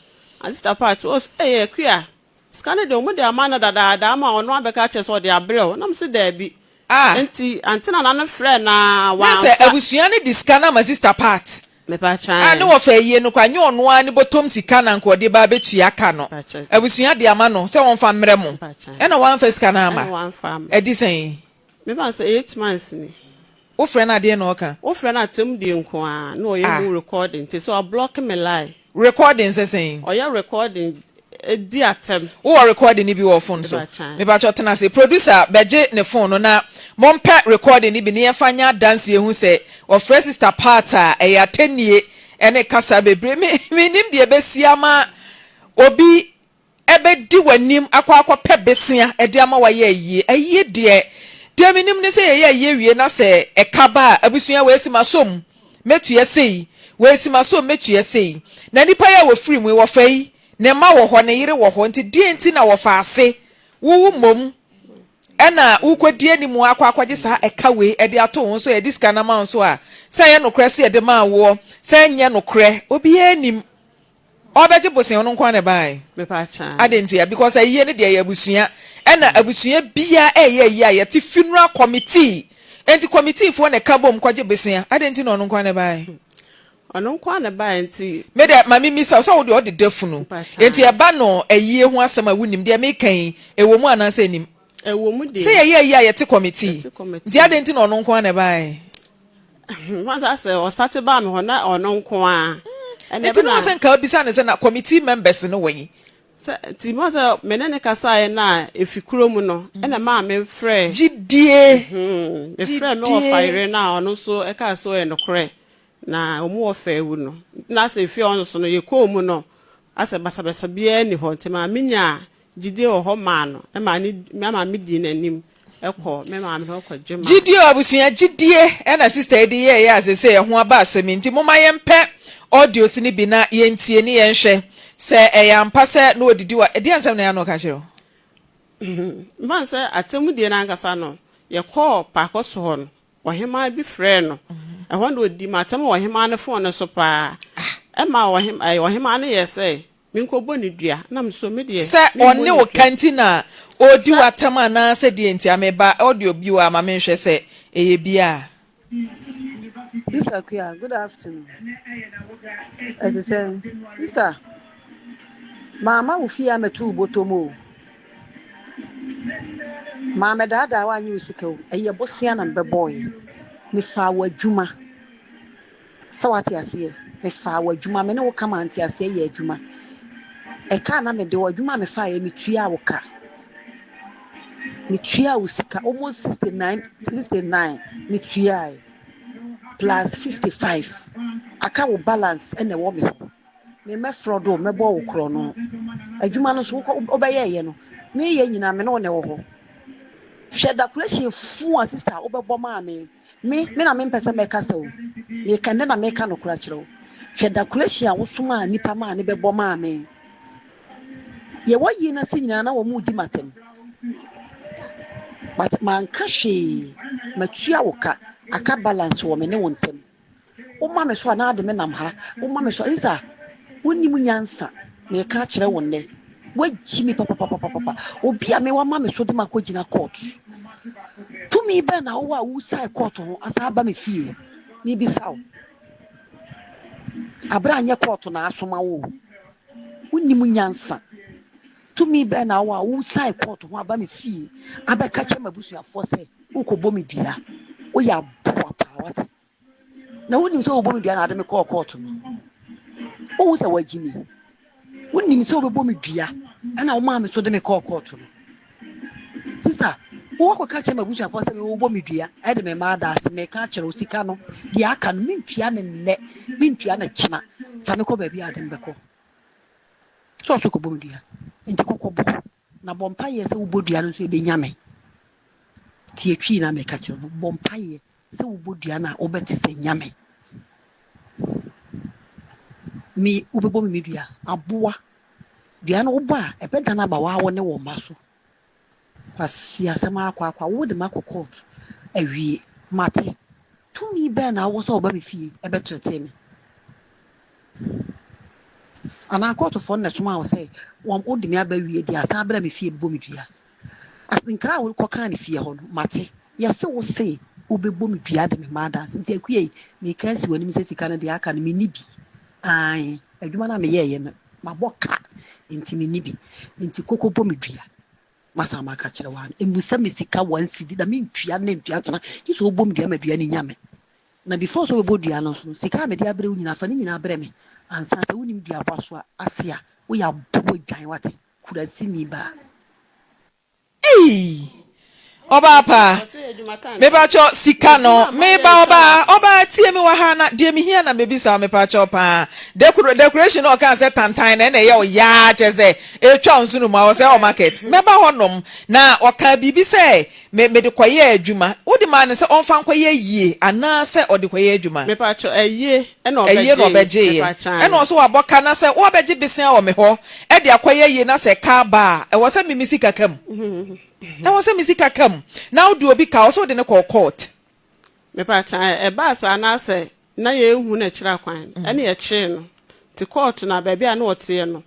sister part was kwia scan de omu de amana dada ama ono abeka che so de abrel na mese da bi nti antina na no frɛ na wa se abusuan ne disca na ma sister part me pa chan ne wo fa yie no kwa nye ono ani botom sika na nko de ba betua ka no abusuan de ama no se won fa mrɛ mu e na wan fa sika na ama edi sen me fa say 8 months ni wo frɛ na de na oka wo frɛ na tem de nko a na oye mu recording te so block me lie recording se sen oye recording di atem wo recording ni bi wo phone so me ba cho tena say producer beje ne phone no na mompa recording ni bi ne yefanya dance ehu se o fresh sister part a ya tenie ene kasa bebre me nim de besiama obi ebe di wanim akwa pe besia e de ama wa ye yie aye de me nim ne se ye ye wie na se e kaba abusua we si masom metu ye sei we si masom metu ye sei na nipa ya wo free mu wo fai ne ma wo ho ne yire wo ho nti die nti na wo fa ase wo mom ena ukwodie ni mu akwaje sa eka we e de ato ho so e diska na ma so a sa ye no kre se e de ma wo sa nye no kre obi anim obeje bosen no nkwa ne bai me pa chan adentia because aye ne de ya abusua ena abusua bia eye ya ti funeral committee enti committee fo ne kabom kwaje bosen adenti no nkwa ne bai ono nkwa na ba enti me de mami misa so wo de defunu enti e ba no ayie ho asema wunim de me kan ewo mu anansa enim ewo mu de say ye te committee di adenti no nkwa na bai masa say o start ba me ho na ono nkwa enti no se nka obisa ne se na committee members no wenyi ti masa menene kasa ye na efikuro mu no na ma me frɛ gidie me frɛ me o fire na ono so e ka so e no kre na omu ofa ewu no na se fi on so no ye ko mu no ase basabasa bia ni ho ntema minya gidie o ho ma no e ma ni ma mi di nanim e ko me ma me ho ko jema gidie abusua gidie e na sister edi ye ya ase se ho aba asemi nti moma ye mpe audio si ni bi na ye ntie ni ye nhwe se e ya mpa se na odidi wa edi ansem na ya no ka kire man se atemu die na nkasa no ye ko pa ko so ho no ohema bi frɛ no ehon do di matam ohema ne phone so pa e ma ohema ne ye se minko boni dua na mso me de se onne wo kantina odi watama na se de nti ameba audio bi wa ma me hwe se eye bia Sister Kuya, good afternoon. As I say, sister, Mama ufia metu botomo. Mama dada wa nyusiko, eye bosia na mbeboy. Me fa wadwuma. Sawati asiye, me fa wadwuma, me ne wo kama anti asiye ye adwuma. E ka na me de wadwuma me fa ye me tua wo ka. Me tua wo sika almost 69 me tua plus 55. Aka wo balance ene wo me. me mefrodo me bo wo kro no adwuma no so obeye ye no me ye nyina me no ne wo ho hwe da kwahye fu a sister obebo ma me na me mpese me kasa o me kan na me ka no kura kire o hwe da kwahye a wo soma nipa ma ne bebo ma me ye wo yi na si nyina na wo mu di matem but man kashe matua wo ka aka balance wo me ne wo ntem o ma me so na ade me nam ha o ma me so sister wonni mu nyansa me ka kire wo ne waji mi papa obi a me wa ma me so de makogina court to me be na wo a wo sai court ho asaba me fie ni bi saw abra anya court na asoma wo wonni mu nyansa to me be na wo sai court ho aba me fie abeka che mabusu afo se ukobo me dua wo ya boa pawat na wonni so obo me dua na ade me court no wo se waji mi wonni so obo me dua ana wo ma me so de me court no sister wo ko ka che mabusu afo se me obo me dua e de me ma da se me ka kire osika no de aka no mentua ne nne mentua na kina fa me ko ba bi ade mbeko so ko bo me dua enti kokobo na bompa ye se ubodua no so e be nyame tie twi na me ka kire no bompa ye se ubodua na obeti se nyame mi ubebo mi dua aboa dua no oba e be dana ba wa wo ne wo maso kwasi asema akwa wo de makoko awie mate tumi be na wo so oba me fie e be trete me ana court for na suma wo say wo odi me aba wie di asa abra me fie bo me dua asinkra wo ko kan fie ho no mate ya se wo say ubebo me dua de me ma da nti akue me kan si wani me se sika na de aka no me nibi ai adwuma na me ye no maboka nti me nibi nti kokobo me dua masa maka kire wan emusa me sika wan sidi da me ntua na ntua tena yiso obo me dua me dua ni nyame na before so obo dua no so sika me de abre unyina fa ni nyina abre me ansa se wonim dua boaso asia wo ya bo dwan wate kurasi ni ba Oba pa me ba cho sika no me ba oba tie me wa ha na de me hia na me bisa me pa cho pa decoration o kan se tantan na ye o ya cheze e twa nsunu ma o se o market me ba honom na o ka bibi se me de kwaye adwuma wo de ma ne se on fa kwaye yie ana se o de kwaye adwuma me pa cho eye e na obeje e na o so wa boka na se wo beje bisen o me ho e de kwaye yie na se ka ba e wo se me sika kam na wo se misika kam na wo obi ka wo so de ne court me pa chan e ba sa na se na ye hu na kira kwan ene ye kire no ti court na ba bia na wote no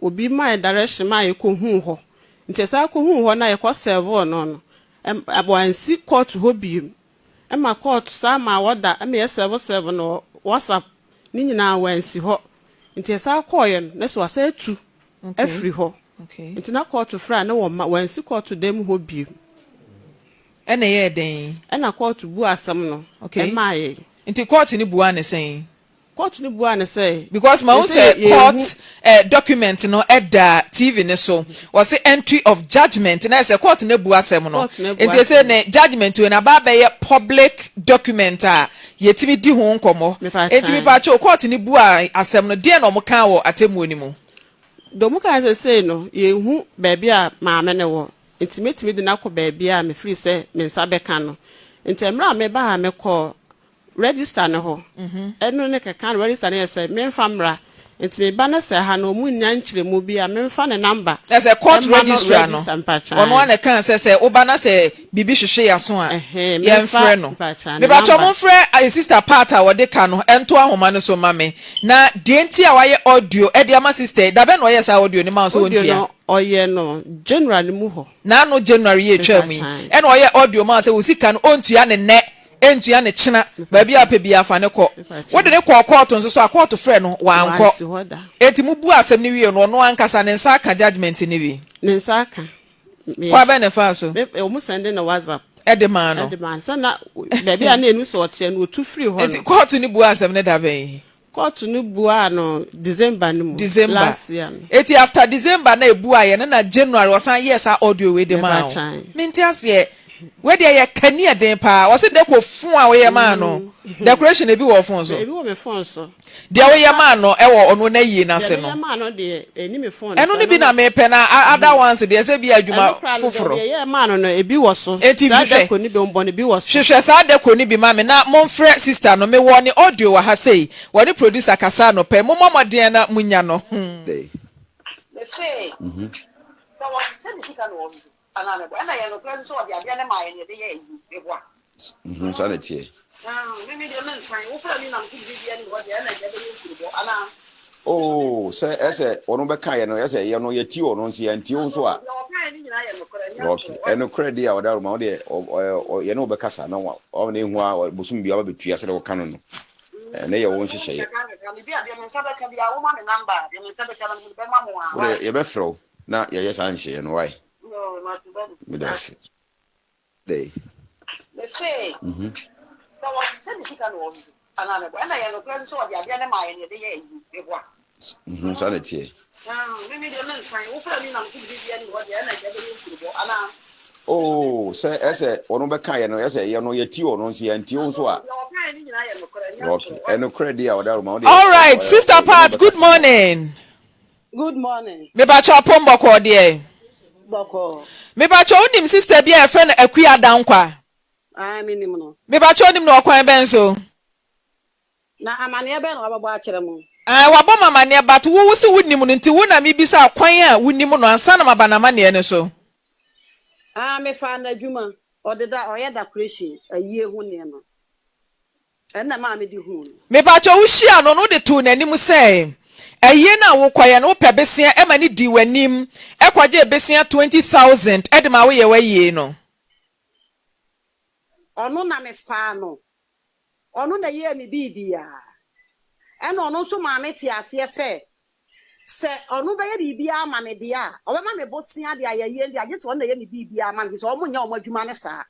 obi my direction ma ye ko hu ho nti sa ko hu ho na ye ko serve no abansi court ho bi e ma court sa ma woda e me ye serve no WhatsApp ni nyina wansi ho nti sa ko ye no na so asa tu afri ho. Okay. It's not called to Fran, no one when she called to them who be. And a year day. And I called to Bua Samno. Okay, my. Into court in the Buana saying. Court in the Buana say. Because my own say court document no edda TV ne so was the entry of judgment and I say court in the Bua Semono. It is a judgment to an ababe public document. Yetimi di hon komo. Etimi pacho court in the Bua asemno dear no mokawo atemunimu. Domuka say no, ye hu baby a maame ne wo. Intimate me de na ko baby a me free say me nsa beka no. Ntemra me ba ha me call register ne ho. Eno ne keka register ne say me famra. Ntime ba na say ha no mu nya nkyeremu bi a me fa ne number. As a court registrar no. Ono an kan say oba na say bibi hwehwe yaso a. Ye mfre no. Me ba cho mo mfre a sister part a wode ka no ento ahoma no so mame. Na de enti a waye audio e de ama sister da be no yes audio ni ma so wontia. Oye no general mu ho. Na no January ye twa mu. E na oye audio ma say osika no ontua ne ne entua ne china ba bia pa bia fa ne ko wode ne ko court nso so a court frɛ no wa anko enti mu bu asɛm ne wie no no ankasa ne nsa ka judgment ne bi ne nsa ka kwa be ne fa so e o mu send na WhatsApp edema no so na ba bia na enu so ote no otu free ho no enti court ne bu asɛm ne da ben court ne bu a no December ne mu last year enti after December na ebu aye na January wasan yes a audio we de ma minti ase we dey ye kani eden pa wo se de ko fun a we ye ma no decoration e bi wo fun so e bi wo me fon so de we ye ma no e wo ono na yi na se no ye ma no de eni me fon eno ni bi na me pe na other ones de se bi adwuma foforo ye ma no e bi wo so da ko ni be mbo ne bi wo so hwehwe sa de ko ni bi ma me na monfre sister no me wo ni audio wa ha sei wo ni producer kasa no pe momomode na munya no they say so what say the can no ana me na ye no plan so dia bia ne ma ye de ye e bo a so na tie me de men kan wo fra mi na mku bia ni wo dia na je de yo bo ana oh say ese ono be kan ye no ese ye no ye ti ono nsi ye nti o so a okay eno credit a oda ma o de ye no be kasa na o na ehu a bosum bia ba betua se de wo kan no na ye wo nhihye ye ye be fro na ye yes an hye no why no not that me das dey they say so what say the can no ana me na ye no plan so dia bia ne ma ye de ye e bo a so na tie me de men kan wo fra mi na mku bia ni wo dia na je de yo bo ana oh say ese ono be kan ye no ese ye no ye ti ono nsi ye nti o so a okay eno credit a oda ma o de all right sister Pat good morning good morning me ba cho pombo ko de boko me ba cho unim sister bia e friend akua dankwa minim no me ba cho unim no okwan ben so na amane be no ababo a kire mu wabo mama ne but wo si wunim no nti wo na me bisa kwan a wunim no ansa na mabanama ne ne so me fa na adwuma odeda oye decoration ayie hu ne no enna ma me di hu me ba cho wo hia no no de to nanim say ayie na wo kwaye no pe besia e ma ne di wanim e kwaje besia 20,000 e de ma wo ye waye no ono na me fa no ono na ye me bibia ena ono so ma me ti ase se ono be ye bibia ma me dia o be ma me bosia de ayeye ndi age se ono na ye me bibia ma me so o munya o madwuma ne sa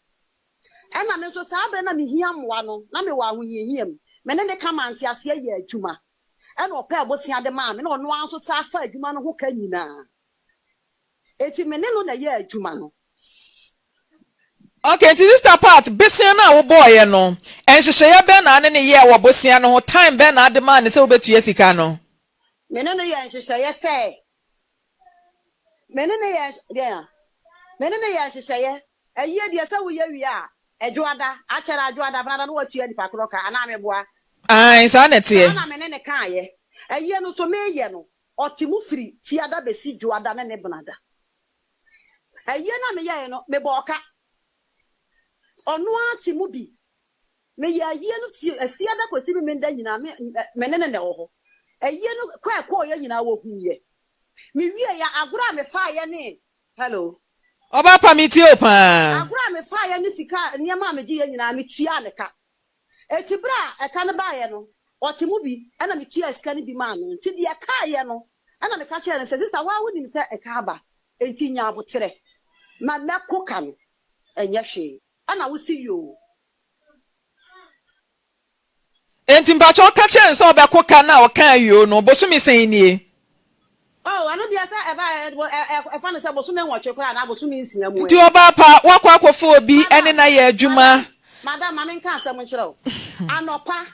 ena me so sa be na me hia moa no na me wa ahoyehiem me ne kama nti ase ye adwuma ena opa bosia de ma me na ono anso sa fa adwuma no ho ka nyina eti me ne no na ye adwuma no okay sister Pat besia na wo boy no enhyehyɛ ya be na ne ye wo bosia no time be na de ma ne se wo betu sika no mene ne ye nhyehyɛ ye se mene ne ye nhyehyɛ ye ayie de se wo ye wi a adwoada akyere adwoada bana no watu ya nipa kroka ana meboa ai sa na tie ana mene ne kan ye ayie no so me ye no otimu firi fiada besi dwoada ne benada ayie na me ye no me boka onu atimu bi me ye ayie no fiada kwesi me nda nyina mene ne wo ho ayie no kwa ye nyina wo huye me wie ya agora me fa ye ne hello oba pa mi ti o pa agora me fa ye ne sika niam me gi ye nyina me tua ne ka etibra e ka ne ba ye no otimu bi ana me tua sika ne bi ma no nti de ka ye no ana me ka che ne sister wa wonim se e ka ba enti nya abotere ma mekoka no enye hwe ana wo si yo enti mpacho ka chen so obekoka na o kan yo no bosumi sen nie oh anu dia sa e ba e fa no se bosumi nwotwe kwa na bosumi nsia mu nti oba pa wakwa akofo obi ene na ye adwuma madam ma men kan asem nkyerɛw anopa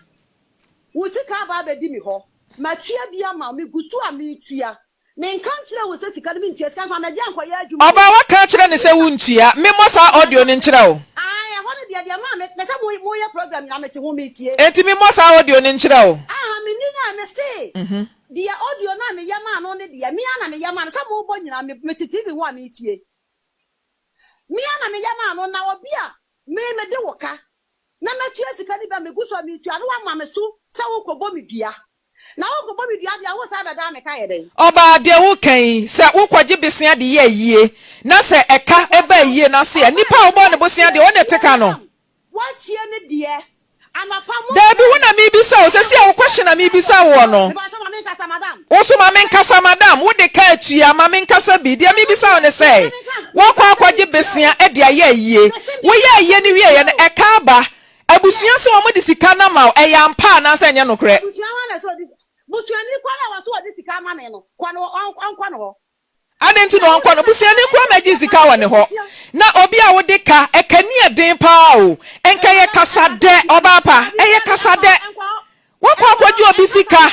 wo sika ba be di mi ho matua bia ma me gusu a me tua men kan kyerɛ wo se sika no me ntua sika so ma dia nkɔ ye adwuma oba waka kyerɛ ne se wuntua me mo sa audio ne nkyerɛ wo ai ho ne dia ma me na se mo ye program na me te ho me tie enti me mo sa audio ne nkyerɛ wo me ni na me se dia audio na me yama no ne dia me ana me yama no se mo bo nyina me te TV ho a me tie me ana me yama no na obi a me de woka na na tua sika ni ba me guso me tua no wa ma me so se wo kobo me dua na wo kobo me dua bia wo sa be da me ka ye den oba de wo kan se wo kwaje besia de ye yie na se eka eba yie na se nipa wo bo ne bosia de wo ne teka no wa tie ne de anapa mo da bi wona mi bisa wo se se wo question na mi bisa wo no wo so ma men kasa madam wo de ka atua ma men kasa bi de mi bisa wo ne se wo kwa kwaje besia e de aye yie wo ye yie ni wie ye ne eka ba abusua se wo mo de sika na ma e ya mpa na se nye no kre abusua wa na so busuani kwa na wa so de sika ma me no kwa no ankwa no adenti no anko no busia ni kura maji sika woni ho na obi a wo de ka ekani eden pa o enka ye kasade oba pa eye kasade wako akwaji obi sika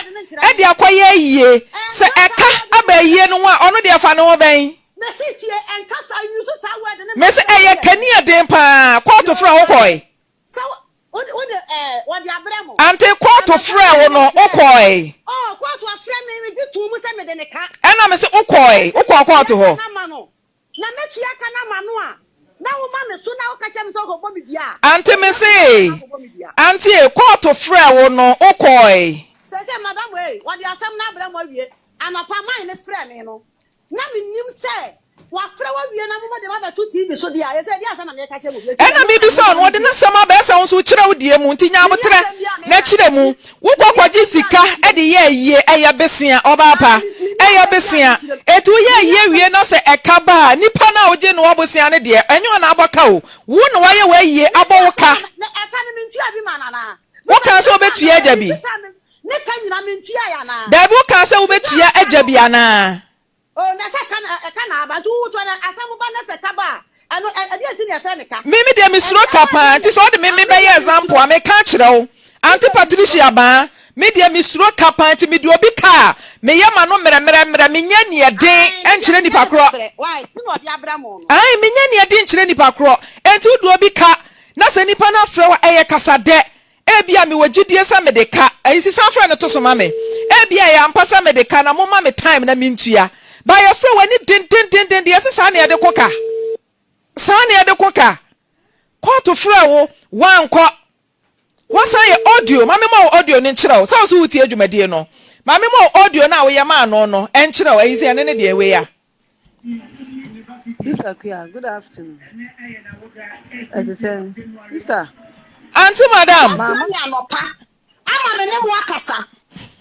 e de akoye yie se eka abayie no a ono de afa no ben Messi eye kani eden pa court fra wo koi so what the abramo ante court fra wo no wo koi court fra me di tu mu se me de ne ka ena me se wo koi wo koi court ho na metua ka na manu a na wo ma me so na wo ka chem so go bomi bia ante me se ante court fra wo no wo koi se madam we what the asem na abramo wie anapa man ne fra me no na me nim se wa fra wa wie na mo de ma ba to TV so dia ye se dia asa na me ka che mo ena me bi so no de na sama ba sa so kire wo die mu ntinya abotre na kire mu wo kwakwaji sika e de ye yie eya besia oba pa eya besia etu ye yie wie na se eka ba nipa na oje no obosia ne de enyo na aboka o wo no wa ye wa yie abowoka eka ne mentua bi manana wo ka so betua aja bi ne ka nyina mentua ya na da bu ka so betua aja bi ana oh na kana aba tu to na asamu ba na se kaba ano adi ne se ne ka mimi de mi suro kapa nti so de mimi be ye example am ka kire wo anti Patricia ba me de mi suro kapa nti mi de obi ka me ye ma no mere me nya ne den enkire nipa kro why ti no bi abramo no ai me nya ne den enkire nipa kro enti do obi ka na se nipa na frɛ wa eye kasade ebia me wagidie sa me de ka ayisi san frɛ ne to so ma me ebia ya mpasa me de ka na mo ma me time na mintua ba your friend when din yes sa na de koka sa na de koka ko to frɛ wo wan ko wasa ye audio mame ma audio ne nkyerɛ wo sa so wuti adwumadie no mame ma audio na wo ye ma no no enkyerɛ wo ayisi ene ne de ewe ya Sister Kuya, good afternoon. As I said, sister. Auntie Madam. Mama anopa. Ama me ne mo akasa.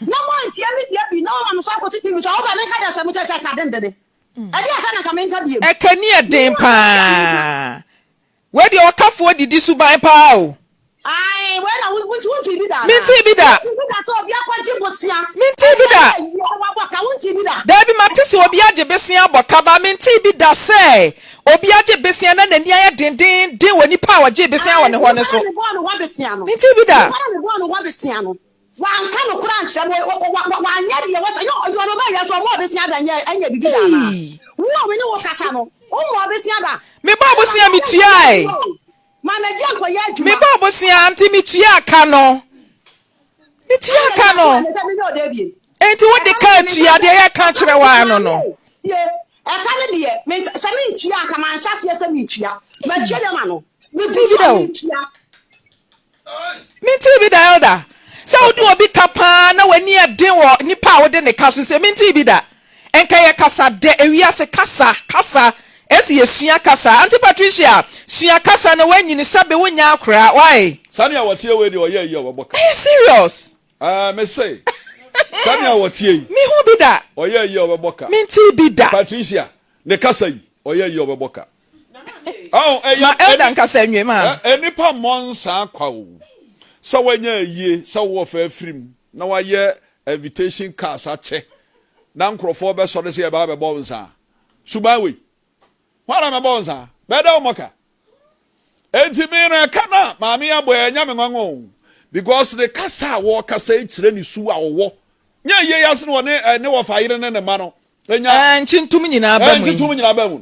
Na mo antia me dia bi na o ma so akoti TV so o ba me ka da samu cheche ka den dede. Ade asa na ka me nka bi. E kani eden pa. We de okafo didi suban pa o. Ai, we na wunti bi da. Minti bi da. Bi da to obi akwaji bosia. Minti bi da. Wa ka wunti bi da. Da bi matese obi age besia boka ba minti bi da se. Obi age besia na nani aye den woni pa wa je besia woni ho ne so. Minti bi da. Wa anka no kura nche wa anya de wo so yo no ba ya so mo besia da anya bibi da na. Wo me ne wo kasa no. O mo besia da. Me ba bosia mitua ai. Manager akoya adwuma. Me ba bosia anti mitua aka no. Mitua aka no. Enti wo de ka tua de ya ka kire wa no no. Ye, aka ne de me se me ntua aka man hyase se me ntua. Ma tua de ma no. Minti bi da o. Minti bi da elder. So do obi kapa na wani eden wo nipa wo de ne kaso se minti bi da. Enka ye kasa de ewiase kasa esi esua kasa Auntie Patricia sua kasa na wanyini sabe wonya akra why Sania watie we de oye ye oboka are you serious me say Sania watie mi hu bi da oye ye oboka minti bi da Patricia ne kasa yi oye ye oboka ma elder kasa nwe ma enipa monsa akwa o so wanya yie so wo fa frim na waye invitation card ache na nkrofo be so de se ba be bo nsa subawe wala me bonza beda omoka enti mi na kana maami aboya nya me nwanwo because the kasa wo kasa ikire ni su awo nya ye yase no ne wo fa yire ne ma no nya nchintum nyina ba mu nchintum nyina ba mu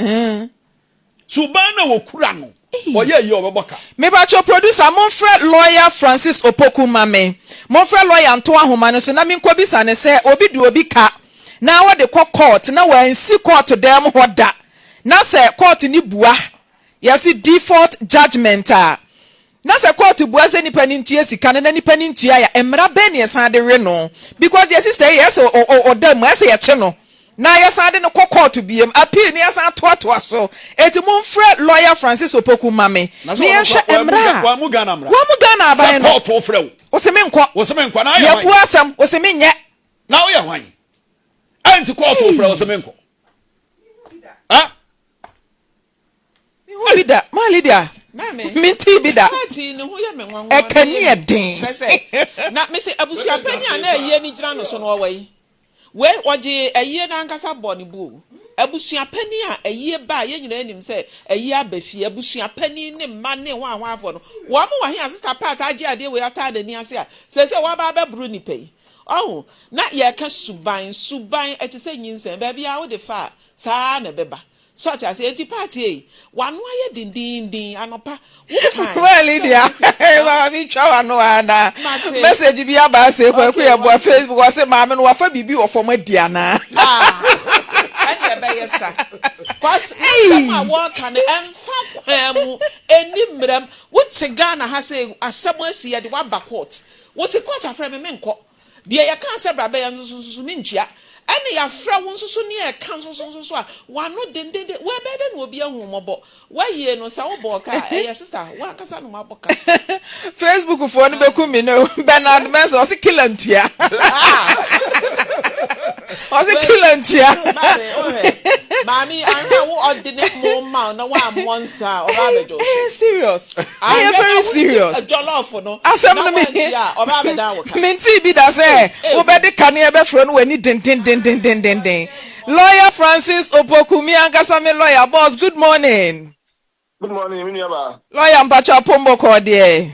suban na wo kura no oye ye obeboka me ba cho producer Monfred lawyer Francis Opoku mame Monfred lawyer nto ahoma no so na me nkobisa ne se obi du obi ka na wo de court na wansi court dem hoda na se court ni bua yesi default judgment na se court bua se nipa ni ntua sika na nipa ni ntua ya emra be ne san de we no because the sister yes o dam ase ye che no na yesan de no court biem appeal ni yesan to so eti Monfred lawyer Francis Opoku mame ni yehwe emra wa mu Ghana aban no court ofrew o se me nkwa na ye bu asam o se me nye na o ye hwan anti court ofrew o se me nkwa Bida, ma Lydia. Minti bida. Ekani eden. Na me say abusua pani ana ye ni gyina no so no wai. We oje eye na nkasa bo ne bu. abusua pani a eyi ba ye nyina anim se eyi abafi abusua pani ne ma ne ho ahwafo no wo mo wa hia sister part age ade we ata da ni ase a se wa ba bebru ni pei oh na ye ka suban etise nyinsen ba bia wo de fa saa na beba so ati ase enti party wanu aye dindindin anopa well Lydia ma bi twa wanu ana message bi aba se kwa ya bo Facebook wa se ma me no wa fa bibi wo fom adiana anya be yesa cause some work can emfa kwam enimrem wo te Ghana ha se asem asi ye de wa ba court wo se court afra me menko de ye kan se bra be ya nsusu ni ntia ene ya fra won susu ne e kan susu a wano dendende we be de no obi ahumobo wa ye no sa wo boka eh sister wa kasa no maboka Facebook fo no be kumi no Bernard Mensa o se kilantia o se kilantia mami anha wo ordinate mo ma na wa monsa o ba bejo serious I am very serious jollof no asem no me o ba be da wo ka minti bi da say wo be de kane be fro no wani den Lawyer Francis Opokumi Ankasame lawyer boss, good morning. Good morning, Miniaba. Lawyer Mpacha Pombo ko de.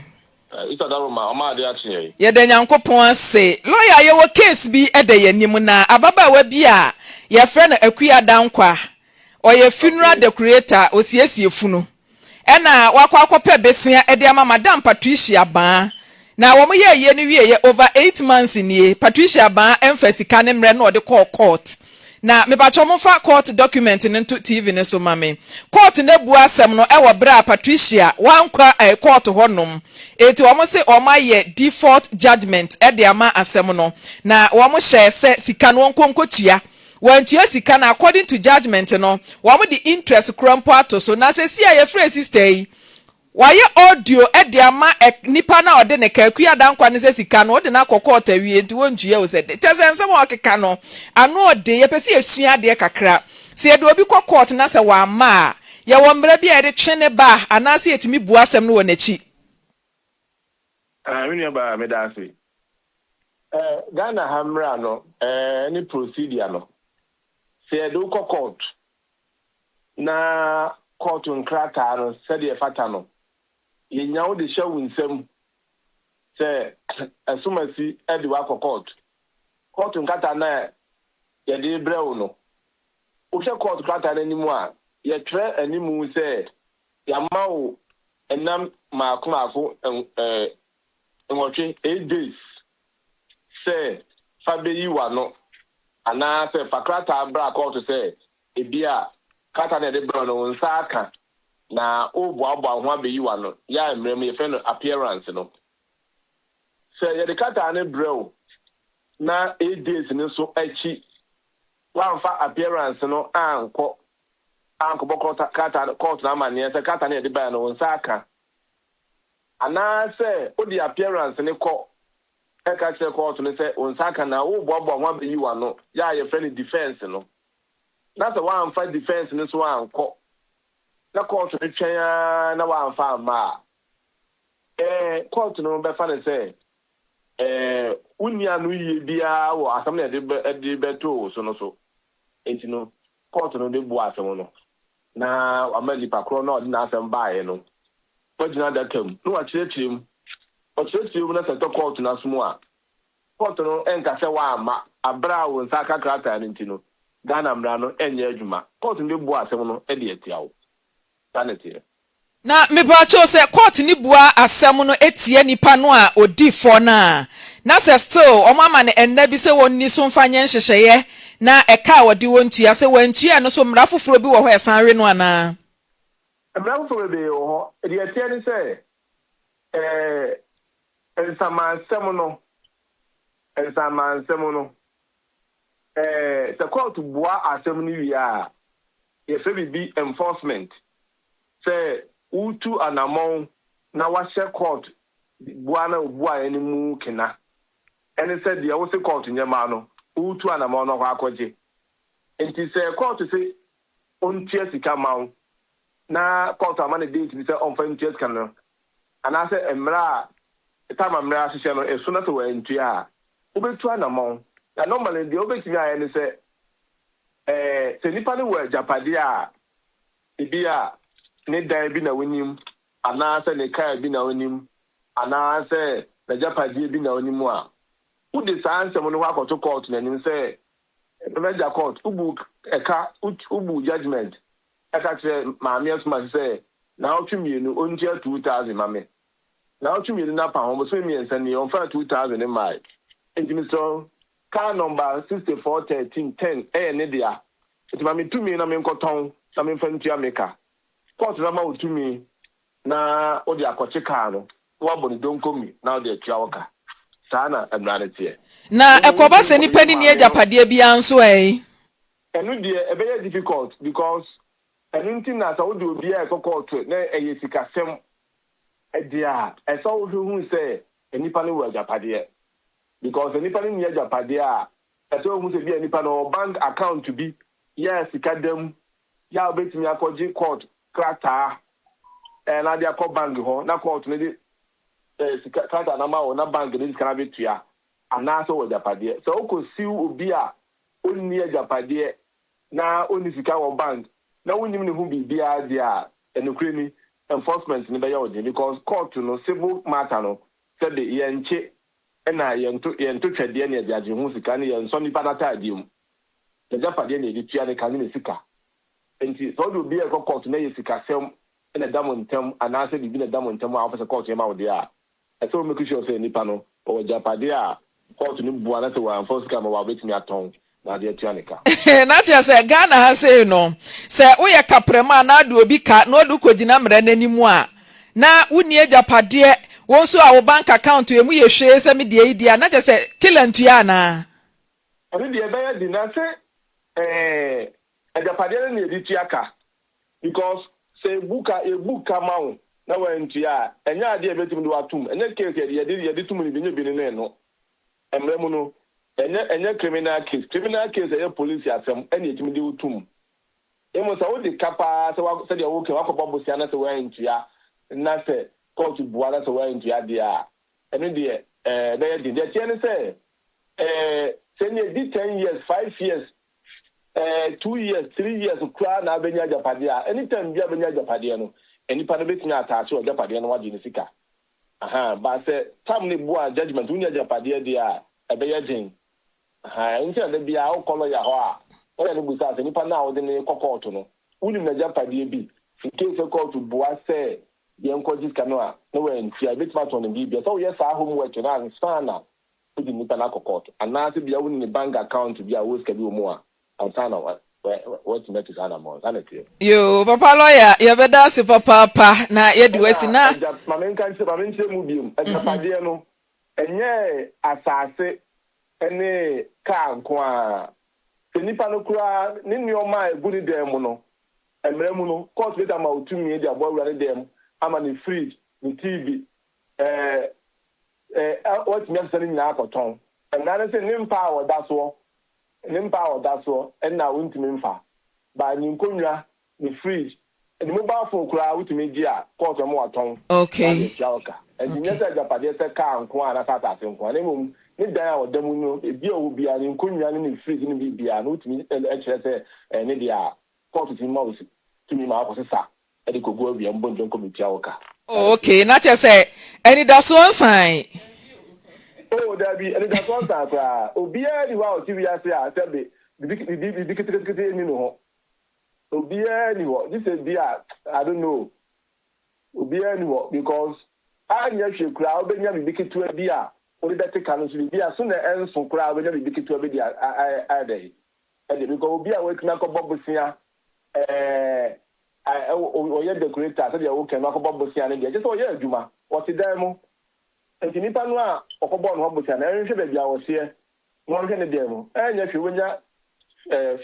Ita daruma o ma de achi. Ye de Nyankopon ase. Lawyer ye wo case bi e de yanim na ababa bi a ye frɛ no Akua Dankwa. O ye funeral decorator osiesie funu. Ena wakwa besia e de ama Madam Patricia Ban. Na wo mo ye ni wie ye over 8 months nie Patricia Ban emphasica ne mre no de call court na me ba chomo fa court document into TV ne so mame court ne bu asem no e wo bra Patricia wankwa court honom eti wo mo se o ma ye default judgment e de ama asem no na wo mo hye se sika no nkonkotua wantua sika na according to judgment no wo mo the interest krampo ato so na se si ye free sister yi waye audio ediama nipa na ode ne ka Akua Dankwa ne sika no ode na kokota wie enti wonjue o se de tese mo okeka no anu ode ye pese esua de kakra se ye de obi court na se wa ma ye wo mra bia de twene ba anase yetimi bu asem no wonachi Mini ba me da se Ghana hamra no ni procedure no se ye do court na court nkrata no se de fata no ye nyawo de hwe winsam se asumasi edi wa court nkata na ye de brew no o hwe court krata na nimu a ye tre animu se ya mawo enam maakofo enwotwe 8 days se fabeyi wa no ana se fakrata bra court se ebia kata na de brew no nsa aka na obu agba ho abeyi wa no ya mrem ye fe no appearance no se ye de kata ne brew na 8 days ni so achi wanfa appearance no anko bokota kata court na mane se kata na de ba no nsa aka ana se odi appearance ne ko e ka se court ne se nsa aka na obu agba ho abeyi wa no ya ye fe no defense no na se wanfa defense ne so anko na court ne twen na wanfa ma court no be fa ne se unia no ye bia wo asam na de beto so no so enti no court no de bu asem no na amali pakro na odi na asem baaye no wajina da kam no wa chirechirim o chirechirim na seto court na sumu a court no enka se wa ama abra wo nsa aka krata na enti no Ghana mra no enye adwuma court no de bu asem no e de etiawo sanity na me ba cho se court ni bua asem no etie nipa no a odi fo na se still o mama ne enna bi se wonni so mfanye nhyehyeye na eka wodi wontua se wantua no so mra foforo bi wo ho esanwe no ana mra foforo bi wo ho e de etie ni se ensamansem no the court bua asem ni wi a ye fe bi enforcement say utu anamon na wahye court bua na bua eni mu kena eni said the wo se court nyema no utu anamon no akoje enti say court say ontie sika mawo na court amane date bi say on fa ontie sika no ana say emra etama mra hye no esu na so wa ntua obetu anamon na normally the obetimi aye ni say se nipa ne wo japade a ebi a ne dan bi na wonim ana se ne kaa bi na wonim ana se na japade bi na wonim a wo de sansem no akoto court na nim se meja court ubu eka ubu judgment eka tre maami asuma se na otwemienu ontia 2000 mame na otwemienu na pa ho so mi ensa ni on fa 2000 in my intimiso car number 641310 ne dia iti mami tumi na me nkoton na me fantua meka court na ma otumi na odi akoche car no wa boni donko mi na odi atua woka sana emranete na ekoba se nipa ni ejapade bia nso enu de ebe difficult because enu na sa odi obi a court na eyesikasem edia esa wo hu se enipa ni wo ejapade because enipa ni ejapade a esa wo hu se bi enipa no bank account to be yes kadam ya obetimi akoji court krata na dia ko bank ho na court ne di krata na ma wo na bank ne kana betua ana so wo japade so wo siu obi a onni ejapade na onni sika wo bank na wonim ne hu bibia dia enukre ni enforcement ni be ya odi because court no civil matter no said the yenche na yento twede na dia je hu sika ne yenso ni padata adiem the japade na edi tua ne kan ne sika enti so do bi e court na yesika sem na damontem ana se bibi na damontem a officer court ma wo dia e so make sure say nipa no o japade a court ni bua na se wa enforce ka ma wa betimi aton na dia tua ne ka na tia se Ghana ha say no se wo ye kaprema na adu obi ka na odu kogina mra nanimu a na wuni ejapade won so a wo bank account emu ye hwe se me die dia na tia se kilantua na ari die be ya di na se ejapade na editua ka because say buka mawo na wantua enya ade e betim do atum enya case ye tum ni bi ne no emremu no enya criminal case e police asem enya etim de utum emo sa wo de kapa se de wo ke wakobo bosia na se wantua na se court bua na se wantua de a eno de be de tie ne se se ne di 10 years 5 years 2 years 3 years kura na abenya japade a anytime bia abenya japade no enipa no betina ataache o japade no wadi ne sika ba se tam ne bua judgment unya japade de a ebeya jin ntia de bia o kolo ya ho a o ya ne busa se nipa na o de ne court no uni na japade bi in case court bua se yen ko jiska no a no we ntia betima to ne bia so yes a homework na ansana o di nipa na court ana se bia uni ne bank account bia wo ska bi o mu a Antana what met is animal sanity. Yo papa lawyer ye beda se papa na ye duwesi na mamen kan se mu biom ajapade no enye asase ene ka nko a nipa no kura ne nioma egudi dem no emremu no court later ma otumi e dia bowa ne dem ama ne fridge ne TV what me say ni na akoton ngane se nimpa wo daso nimpa o daso na wuntimi mfa ba ni nkonwa ni fridge ni mobile phone kura wutimi gi a court mo waton okay engineer say japade say ka nko ana sata ase nko na mum ni dan a odamu no ebi o bia ni nkonwa ni fridge ni bibia no wutimi chere say ni dia court ti ma wusi timi ma akosesa e de kogu awia mbondon committee awoka okay na che say any daso sign oh Dabi and that's one time obia ni wa o ti wi ase a sebe bibikiti ni no ho obia ni wo this is dia I don't know obia ni wo because anya hwe kura obenya bibikiti bi a o de bete kan so bi a so na enso kura obenya bibikiti bi dia I dey because obia we kina ko bobosia o ye decorator so dia wo kena ko bobosia ne dia just o ye adwuma o ti dan mo enti nipa no a okobo no hobusia na enhwe be bia wo se no hwe ne dem enya hwe wonya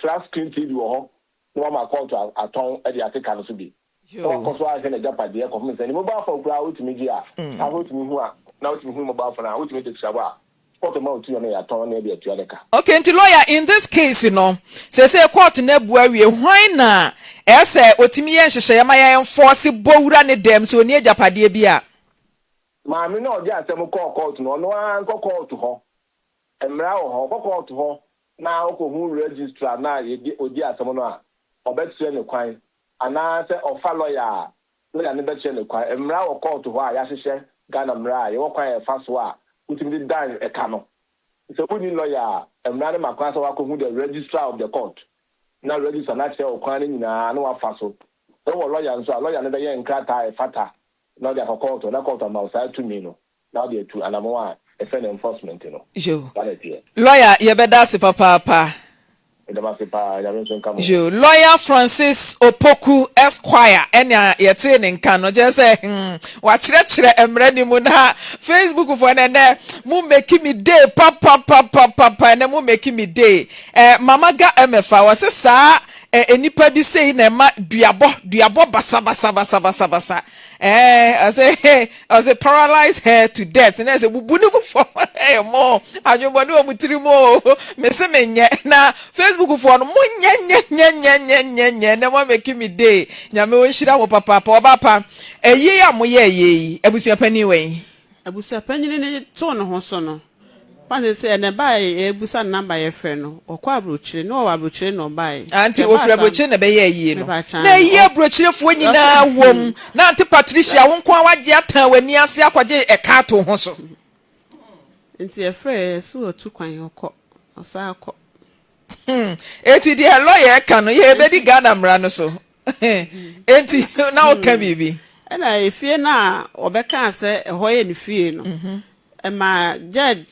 flat screen TV wo ho no ma court aton e de ateka no so bi o ko so a hwe ne japade e ko me sani mo ba fa kura wotumi gi a wotumi hu a na wotumi hu mo ba fa na wotumi de tsaba a court ma otu no ya ton na e de atu adeka okay enti lawyer in this case say court na bu awie hwan na ese otumi ye nhyehyɛ ya ma ya enforce bowura ne dem so oni japade bia maami na ọdị asem court no no an court ho emra ho court ho na okohu registrar na yedi odi asem no a obetue ne kwan ana se ofa lawyer lawyer ne betue ne kwan emra wo court ho a ya hyehyɛ Ghana mra ye wo kwan e fa so a utimi dan e ka no so buni lawyer emra ne makwan so wakohu the registrar of the court na registrar na che o kwan nyina na wa fa so e wo lawyer nso a lawyer ne be ye nkrata e fata na dia court na court ma o sa tumi no na dia tu anamo a e fe enforcement no jo lawyer ye be da se papa Jo lawyer Francis Opoku Esquire enya yete ne nka no je say wa kire emre ni mu na Facebook for na mu make me day papa na mu make me day mama ga emefa wa se sa enipa bi sei na ma duabo basa I say paralyzed her to death and I say bubunu go for mo adwobonu omutiri mo me se menye na Facebook for no nye na mo make me day nyame won hira wo papa obapa eyi ya mo ye abusua pani we abusua pani ne to no ho so no Pase say na bai ebusa number ye frɛ no okwa abrochire no wa abrochire no bai anti ofre abrochire na be ye yi no na ye abrochire fo nyina wom na anti Patricia won kwa wagye atan wani ase akwaje eka to ho so nti ye frɛ so otu kwan okɔ osa akɔ eti de lawyer ka no ye be di Ghana mra no so enti na o ka bibi na efie na obeka ase ho ye ne fie no ma judge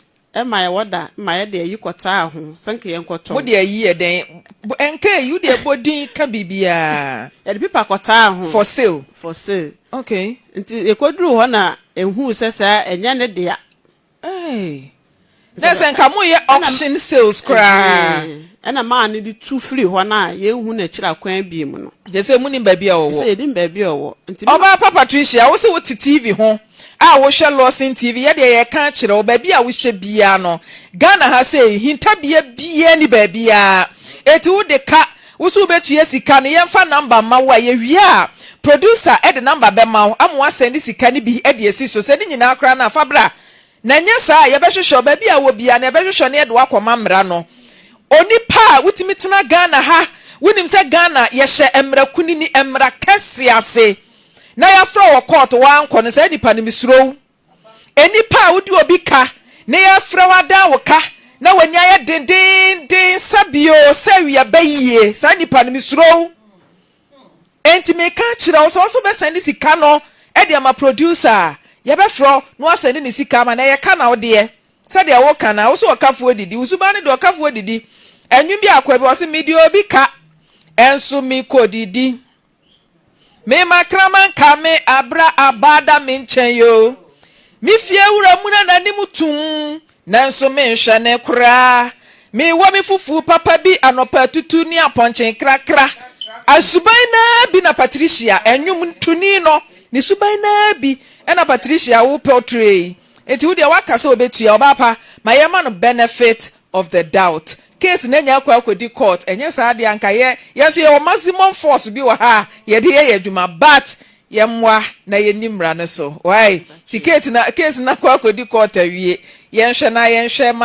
my wada my de yikota ho sanke yenkoto mo de yi eden enke you de bodin ka bibia e de people kota ho for sale okay nti ekoduru ho na enhu sesa enya ne de there's enka mo ye auction sales kra ena man ni two free ho na ye hu na kira kwan bi mu no je say mu ni ba bia owo say di ba bia owo nti oba papa Patricia wo se wo TV ho wo hwe Lawson TV ye de ye ka kire wo ba bia wo hwe bia no Ghana ha say hinta bia ni ba bia eti wo de ka wo so betu ye sika ne ye fa number ma wo ye wi a producer e de number be ma wo amwa send sika ni bi e de esi so se ni nyina akra na fabra na nya sa ye be hwehwe ba bia wo bia na be hwehwe ne de wakoma mra no onipa wutimi tena Ghana ha wonim se Ghana ye hye emra kunini emra kese ase na ya fra wo court wa anko ne se nipa ne misuro enipa wudi obi ka ne ya fra wada wo ka na wanya ye den sabio se wi abayie sa nipa ne misuro enti me ka kire wo so be send sika no e de ma producer ye be fro no asend ni sika ma na ye ka na wo de se de wo ka na wo so okafu odidi usuba ne de okafu odidi enwum bi akwa bi wo se media obi ka enso mi kodidi me makraman ka me abra abada me nchen yo mi fie wura mu na nimutum nanso me hwe ne kura me wo mi fufu papa bi anopa tutu ni aponchen krakra asuban na bi na Patricia enwum tuni no ni suban na bi na Patricia wo portray enti wo de wakasa obetua obapa mayema no benefit of the doubt case na nya kwa akodi court enye sa de anka ye yeso ye maximum force bi wa ha ye de ye adwuma but ye mwa na ye nimra ne so why ticket na case na kwa akodi court awie ye nhwe na ye nhwe